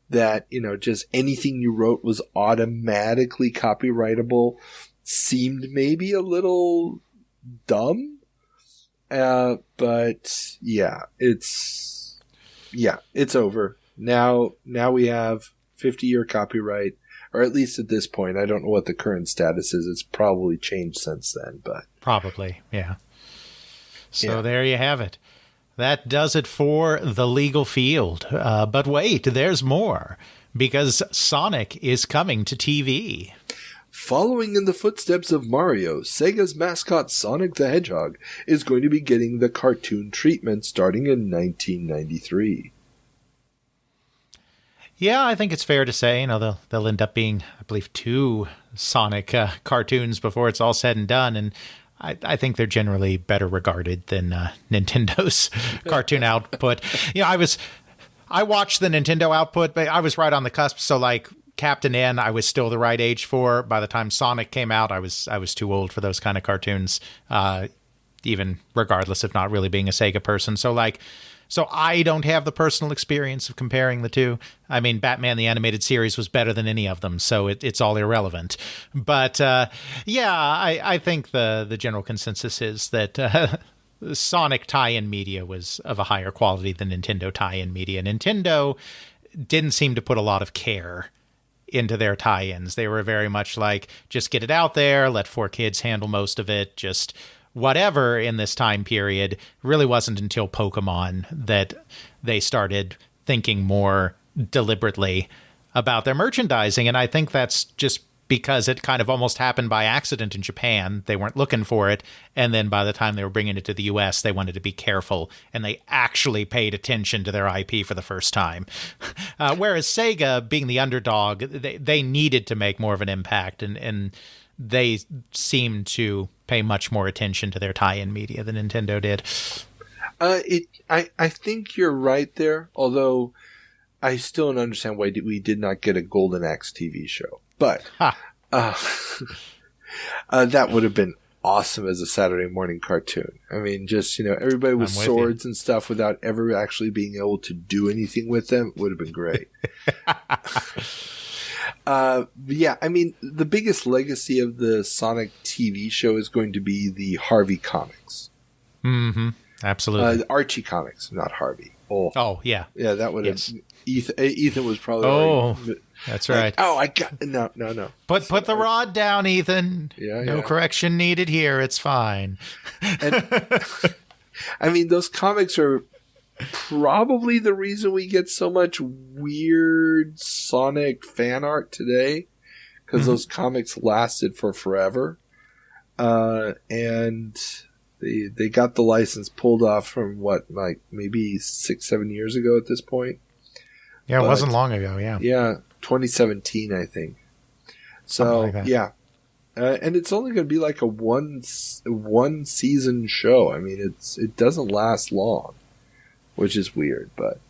that, you know, just anything you wrote was automatically copyrightable, seemed maybe a little dumb. But yeah, it's over. Now we have 50-year copyright, or at least at this point. I don't know what the current status is. It's probably changed since then, but probably, yeah. So there you have it. That does it for the legal field. But wait, there's more, because Sonic is coming to TV. Following in the footsteps of Mario, Sega's mascot Sonic the Hedgehog is going to be getting the cartoon treatment starting in 1993. Yeah, I think it's fair to say, they'll end up being, I believe, 2 Sonic cartoons before it's all said and done, and I think they're generally better regarded than Nintendo's cartoon output. You know, I watched the Nintendo output, but I was right on the cusp, so like Captain N, I was still the right age for. By the time Sonic came out, I was too old for those kind of cartoons, even regardless of not really being a Sega person. So I don't have the personal experience of comparing the two. I mean, Batman the Animated Series was better than any of them, so it's all irrelevant. But I think the general consensus is that Sonic tie-in media was of a higher quality than Nintendo tie-in media. Nintendo didn't seem to put a lot of care into their tie-ins. They were very much like, just get it out there, let 4 kids handle most of it, just whatever in this time period. Really wasn't until Pokemon that they started thinking more deliberately about their merchandising. And I think that's just because it kind of almost happened by accident in Japan. They weren't looking for it. And then by the time they were bringing it to the US, they wanted to be careful. And they actually paid attention to their IP for the first time. Whereas Sega, being the underdog, they needed to make more of an impact. And they seemed to pay much more attention to their tie-in media than Nintendo did. I think you're right there, although I still don't understand why we did not get a Golden Axe TV show. But that would have been awesome as a Saturday morning cartoon. I mean, just, everybody with swords and stuff without ever actually being able to do anything with them would have been great. Yeah, I mean, the biggest legacy of the Sonic TV show is going to be the Harvey comics. Mm-hmm. Absolutely. The Archie comics, not Harvey. Oh, yeah. Yeah, that would have... Ethan was probably... already, that's right. I got... No. Put the rod down, Ethan. No correction needed here. It's fine. And, I mean, those comics are probably the reason we get so much weird Sonic fan art today, because those comics lasted for forever. And... They got the license pulled off from maybe 6-7 years ago at this point. Yeah, it wasn't long ago. Yeah. Yeah, 2017, I think. So like yeah, and it's only going to be like a one season show. I mean, it doesn't last long, which is weird, but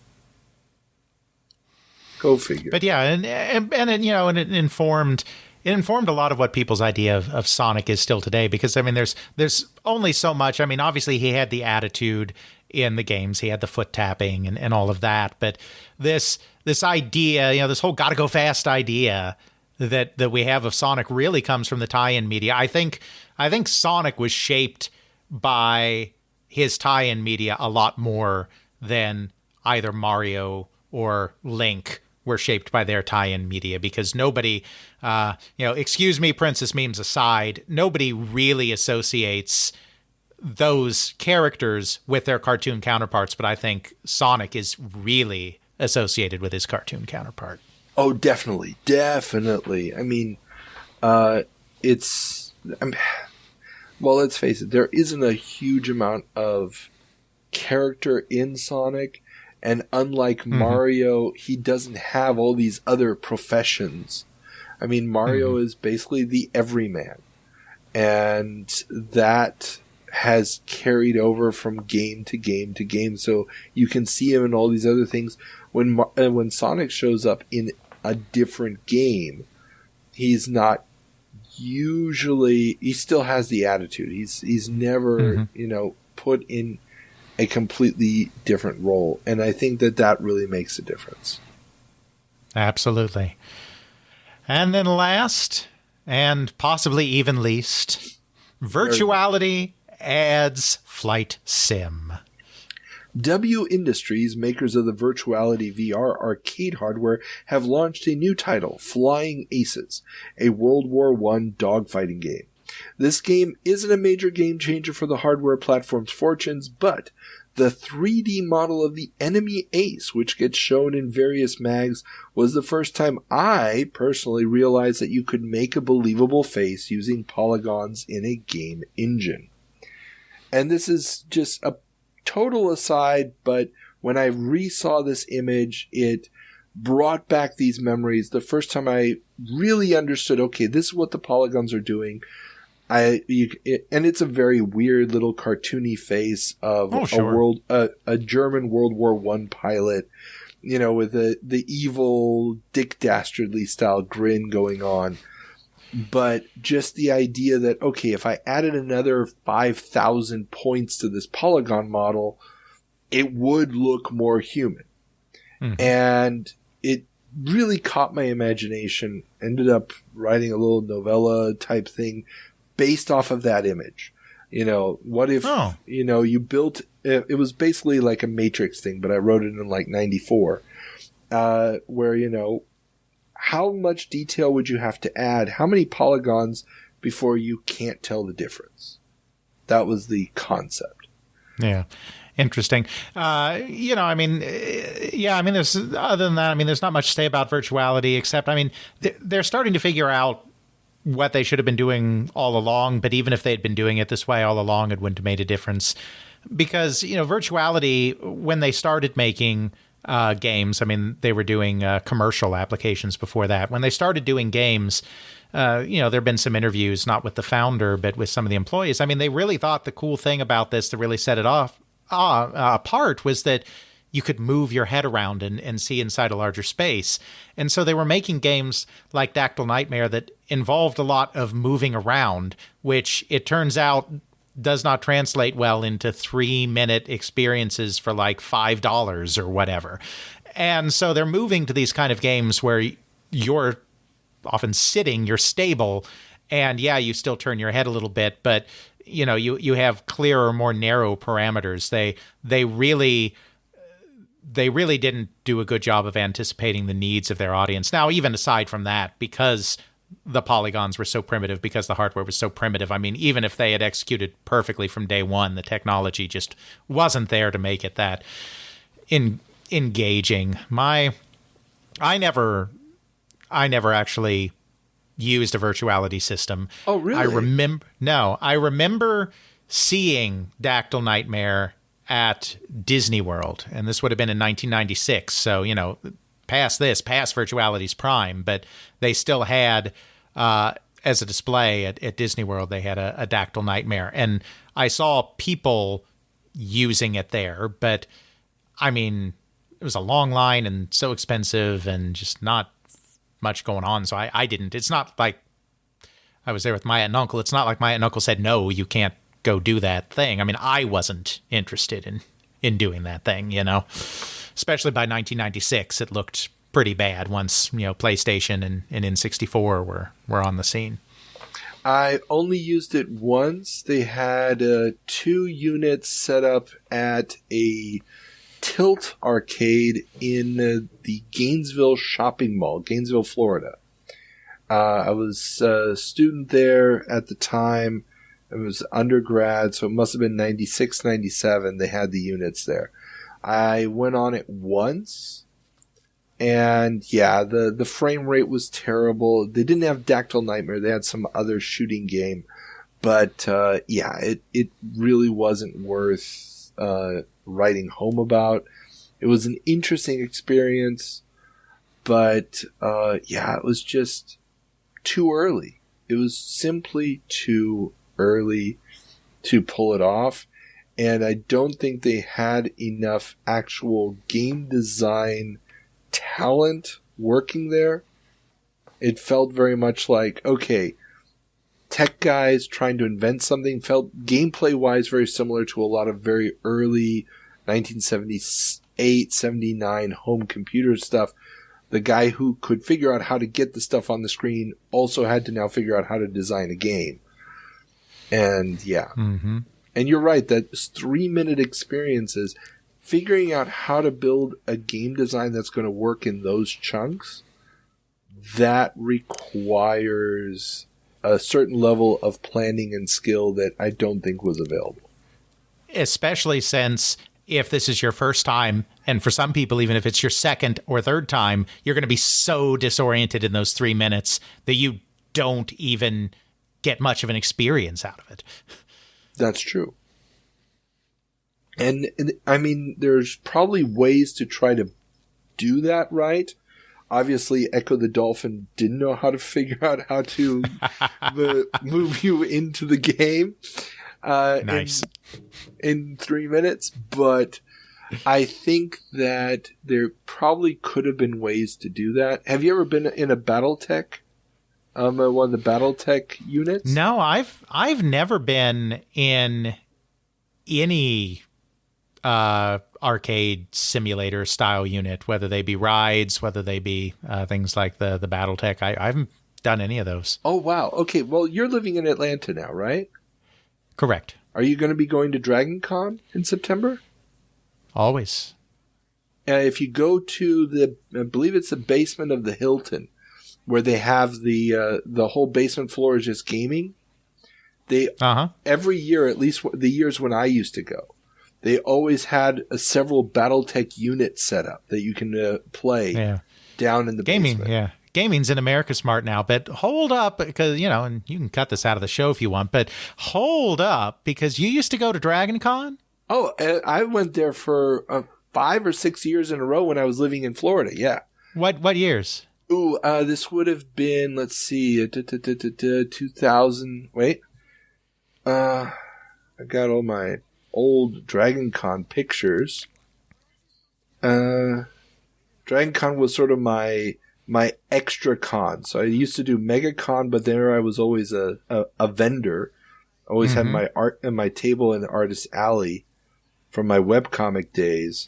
go figure. But yeah, and it informed. It informed a lot of what people's idea of Sonic is still today, because, I mean, there's only so much. I mean, obviously he had the attitude in the games. He had the foot tapping and all of that. But this idea, this whole gotta go fast idea that we have of Sonic really comes from the tie-in media. I think Sonic was shaped by his tie-in media a lot more than either Mario or Link were shaped by their tie-in media, because nobody, excuse me, princess memes aside, nobody really associates those characters with their cartoon counterparts. But I think Sonic is really associated with his cartoon counterpart. Oh, definitely. I mean, well, let's face it, there isn't a huge amount of character in Sonic. And unlike Mario, he doesn't have all these other professions. I mean, Mario is basically the everyman. And that has carried over from game to game to game. So you can see him in all these other things. When Sonic shows up in a different game, he's not usually... He still has the attitude. He's never, put in a completely different role. And I think that really makes a difference. Absolutely. And then last, and possibly even least, virtuality adds flight sim. W Industries, makers of the Virtuality VR arcade hardware, have launched a new title, Flying Aces, a World War I dogfighting game. This game isn't a major game changer for the hardware platform's fortunes, but the 3D model of the enemy ace, which gets shown in various mags, was the first time I personally realized that you could make a believable face using polygons in a game engine. And this is just a total aside, but when I re-saw this image, it brought back these memories. The first time I really understood, okay, this is what the polygons are doing. And it's a very weird little cartoony face of a German World War I pilot, with the evil Dick Dastardly style grin going on. But just the idea that, okay, if I added another 5,000 points to this polygon model, it would look more human. And it really caught my imagination. Ended up writing a little novella type thing based off of that image. What if, you built, it was basically like a Matrix thing, but I wrote it in like 94, where, how much detail would you have to add? How many polygons before you can't tell the difference? That was the concept. Yeah. Interesting. There's, other than that, there's not much to say about virtuality, except, they're starting to figure out what they should have been doing all along, but even if they'd been doing it this way all along, it wouldn't have made a difference. Because, Virtuality, when they started making games, I mean, they were doing commercial applications before that. When they started doing games, there have been some interviews, not with the founder, but with some of the employees. I mean, they really thought the cool thing about this that really set it apart was that you could move your head around and see inside a larger space. And so they were making games like Dactyl Nightmare that involved a lot of moving around, which it turns out does not translate well into 3-minute experiences for like $5 or whatever. And so they're moving to these kind of games where you're often sitting, you're stable, and yeah, you still turn your head a little bit, but you have clearer, more narrow parameters. They really didn't do a good job of anticipating the needs of their audience. Now, even aside from that, because the polygons were so primitive, because the hardware was so primitive, I mean, even if they had executed perfectly from day one, the technology just wasn't there to make it that engaging. I never actually used a virtuality system. Oh, really? I remember seeing Dactyl Nightmare at Disney World, and this would have been in 1996. So, past Virtuality's prime, but they still had, as a display at Disney World, they had a Dactyl Nightmare. And I saw people using it there, but I mean, it was a long line and so expensive and just not much going on. So I didn't. It's not like I was there with my aunt and uncle. It's not like my aunt and uncle said, no, you can't go do that thing. I mean, I wasn't interested in doing that thing, especially by 1996. It looked pretty bad once, PlayStation and N64 were on the scene. I only used it once. They had 2 units set up at a Tilt arcade in the Gainesville shopping mall, Gainesville, Florida. I was a student there at the time. It was undergrad, so it must have been 96, 97. They had the units there. I went on it once, and yeah, the frame rate was terrible. They didn't have Dactyl Nightmare. They had some other shooting game, but it really wasn't worth writing home about. It was an interesting experience, but it was just too early. It was simply too early to pull it off, and I don't think they had enough actual game design talent working there. It felt very much like, okay, tech guys trying to invent something. Felt gameplay-wise very similar to a lot of very early 1978, 79 home computer stuff. The guy who could figure out how to get the stuff on the screen also had to now figure out how to design a game. And yeah. Mm-hmm. And you're right, that 3-minute experiences, figuring out how to build a game design that's going to work in those chunks, that requires a certain level of planning and skill that I don't think was available. Especially since if this is your first time, and for some people, even if it's your second or third time, you're going to be so disoriented in those 3 minutes that you don't even get much of an experience out of it. That's true. And I mean, there's probably ways to try to do that right. Obviously, Echo the Dolphin didn't know how to figure out how to move you into the game nice. in 3 minutes, but I think that there probably could have been ways to do that. Have you ever been in a BattleTech? One of the BattleTech units? No, I've never been in any arcade simulator style unit, whether they be rides, whether they be things like the BattleTech. I haven't done any of those. Oh, wow. Okay, well, you're living in Atlanta now, right? Correct. Are you going to be going to Dragon Con in September? Always. If you go to I believe it's the basement of the Hilton, where they have the whole basement floor is just gaming. They every year, at least the years when I used to go, they always had several BattleTech units set up that you can play down in the gaming. basement. Yeah, gaming's in America Smart now, but hold up, because, and you can cut this out of the show if you want, but hold up, because you used to go to Dragon Con? Oh, I went there for 5 or 6 years in a row when I was living in Florida, yeah. What years? Ooh, this would have been, let's see, 2000, wait. I got all my old Dragon Con pictures. Dragon Con was sort of my extra con. So I used to do Mega Con, but there I was always a vendor. I always had my art and my table in the Artist Alley from my webcomic days.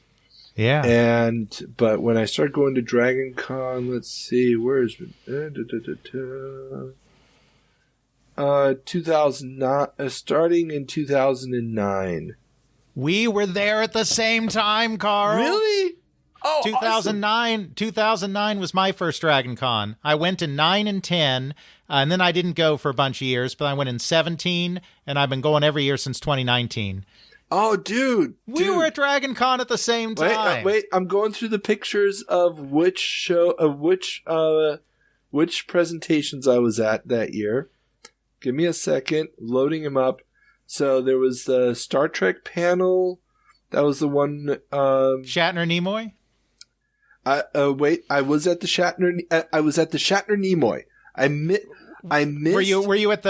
Yeah. But when I started going to Dragon Con, let's see, where is it? 2009, starting in 2009. We were there at the same time, Carl. Really? Oh, 2009. Awesome. 2009 was my first Dragon Con. I went in 9 and 10, and then I didn't go for a bunch of years, but I went in 17, and I've been going every year since 2019. Oh, dude. We were at Dragon Con at the same time. Wait, I'm going through the pictures of which presentations I was at that year. Give me a second. Loading them up. So there was the Star Trek panel. That was the one. Shatner Nimoy? Wait, I was at the Shatner Nimoy. I missed. Were you at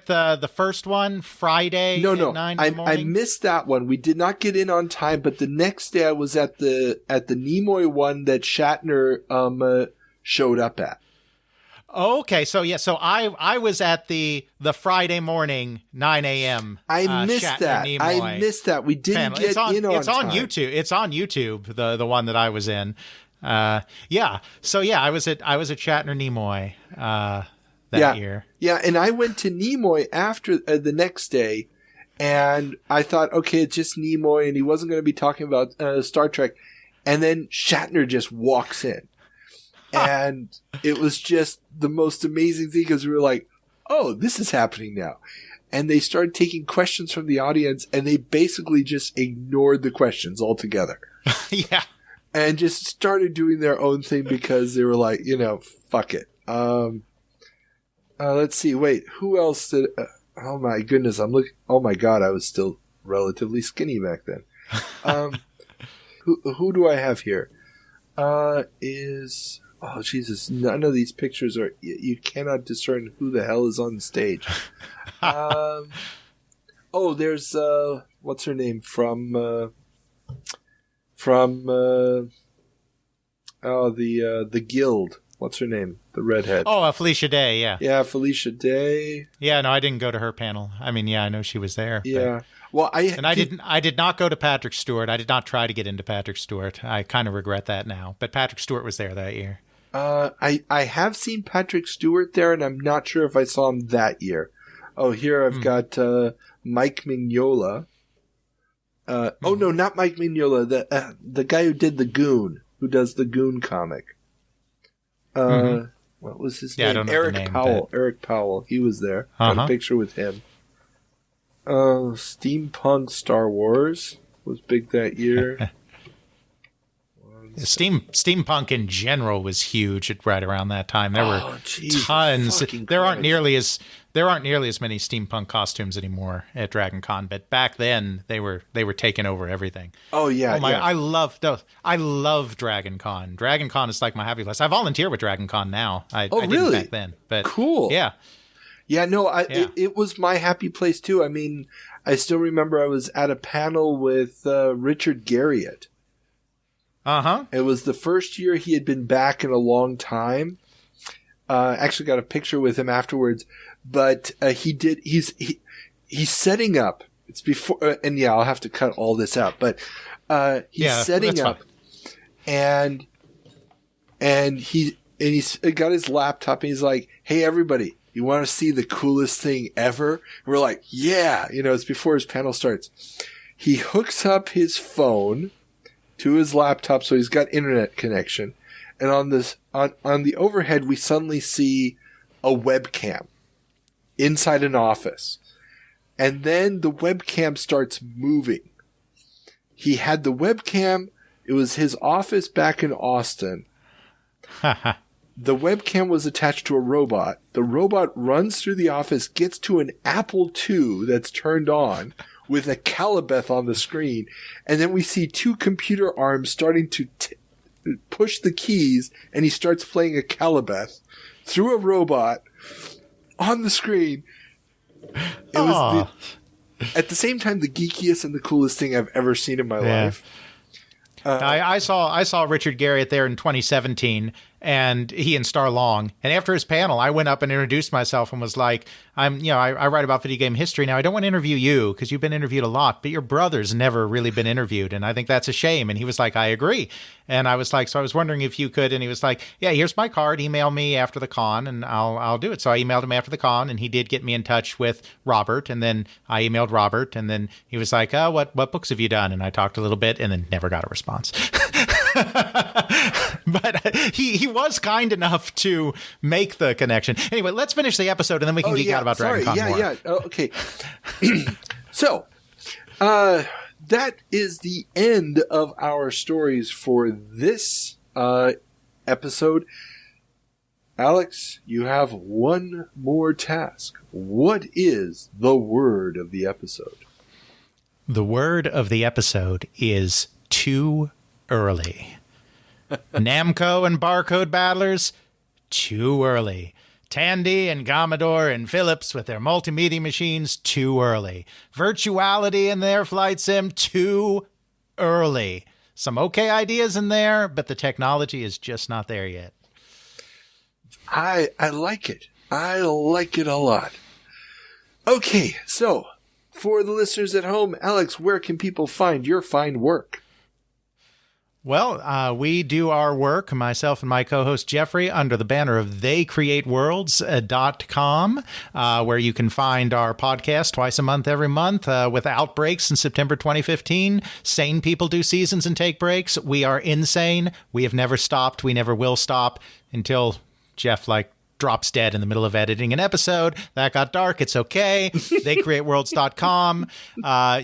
the first one Friday? No. At 9 in the morning? I missed that one. We did not get in on time, but the next day I was at the Nimoy one that Shatner showed up at. Okay, so I was at the Friday morning 9 a.m. I missed Shatner that. Nimoy I missed that. We didn't panel. get in on time. It's on YouTube. It's on YouTube. The one that I was in. Yeah. So yeah, I was at Shatner Nimoy that year. Yeah, and I went to Nimoy after the next day, and I thought, okay, it's just Nimoy, and he wasn't going to be talking about Star Trek, and then Shatner just walks in. And it was just the most amazing thing because we were like, oh, this is happening now. And they started taking questions from the audience and they basically just ignored the questions altogether. Yeah. And just started doing their own thing because they were like, fuck it. Let's see. Wait, who else did... oh my goodness, I'm looking... Oh my God, I was still relatively skinny back then. Who do I have here? Oh, Jesus. None of these pictures are... You cannot discern who the hell is on the stage. There's... what's her name? From the Guild. What's her name? The redhead. Oh, Felicia Day, yeah. Yeah, Felicia Day. Yeah, no, I didn't go to her panel. I mean, yeah, I know she was there. Yeah. Well, I did not go to Patrick Stewart. I did not try to get into Patrick Stewart. I kind of regret that now. But Patrick Stewart was there that year. I have seen Patrick Stewart there, and I'm not sure if I saw him that year. Oh, here I've got Mike Mignola. Oh no, not Mike Mignola. The guy who did the Goon, who does the Goon comic. What was his name? I don't know Eric the name, Powell. but... Eric Powell. He was there. Got a picture with him. Steampunk Star Wars was big that year. Steampunk in general was huge right around that time. There were tons. There aren't nearly as many steampunk costumes anymore at Dragon Con, but back then they were taking over everything. Oh yeah, yeah. I love Dragon Con. Dragon Con is like my happy place. I volunteer with Dragon Con now. I really? didn't back then, but cool. Yeah. Yeah, no, it was my happy place too. I mean, I still remember I was at a panel with Richard Garriott. It was the first year he had been back in a long time. Actually got a picture with him afterwards, but he's setting up. It's before, and yeah, I'll have to cut all this out, but he's setting up, and he's got his laptop, and he's like, "Hey, everybody. You want to see the coolest thing ever?" And we're like, yeah, it's before his panel starts. He hooks up his phone to his laptop, so he's got internet connection. And on the overhead, we suddenly see a webcam inside an office. And then the webcam starts moving. He had the webcam. It was his office back in Austin. The webcam was attached to a robot. The robot runs through the office, gets to an Apple II that's turned on with a Calibeth on the screen. And then we see two computer arms starting to push the keys, and he starts playing a Calibeth through a robot on the screen. It was at the same time the geekiest and the coolest thing I've ever seen in my life. I saw Richard Garriott there in 2017, and he and Star Long. And after his panel, I went up and introduced myself and was like, I write about video game history. Now, I don't want to interview you because you've been interviewed a lot, but your brother's never really been interviewed. And I think that's a shame. And he was like, I agree. And I was like, so I was wondering if you could. And he was like, yeah, here's my card. Email me after the con and I'll do it. So I emailed him after the con, and he did get me in touch with Robert. And then I emailed Robert, and then he was like, what books have you done? And I talked a little bit and then never got a response. But he was kind enough to make the connection. Anyway, let's finish the episode, and then we can geek out about Dragon Con more. Okay. So, that is the end of our stories for this episode. Alex, you have one more task. What is the word of the episode? The word of the episode is too early. Namco and Barcode Battlers, too early. Tandy and Commodore and Philips with their multimedia machines, too early. Virtuality and their flight sim, too early. Some okay ideas in there, but the technology is just not there yet. I like it. I like it a lot. Okay, so for the listeners at home, Alex, where can people find your fine work? Well, we do our work, myself and my co-host Jeffrey, under the banner of theycreateworlds.com, where you can find our podcast twice a month, every month, with outbreaks in September 2015. Sane people do seasons and take breaks. We are insane. We have never stopped. We never will stop until Jeff, drops dead in the middle of editing an episode. That got dark. It's okay. Theycreateworlds.com.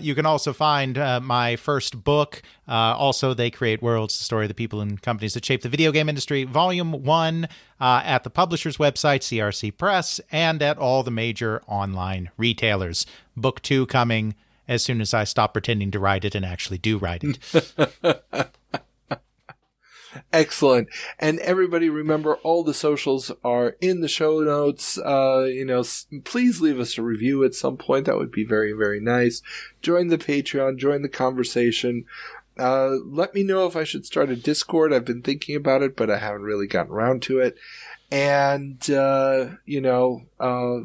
You can also find my first book, also They Create Worlds, the story of the people and companies that shape the video game industry, Volume 1, at the publisher's website, CRC Press, and at all the major online retailers. Book 2 coming as soon as I stop pretending to write it and actually do write it. Excellent. And everybody remember, all the socials are in the show notes. Please leave us a review at some point. That would be very, very nice. Join the Patreon, join the conversation. Let me know if I should start a Discord. I've been thinking about it, but I haven't really gotten around to it. And,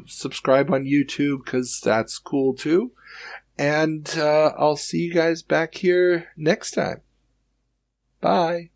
subscribe on YouTube, because that's cool too. And I'll see you guys back here next time. Bye.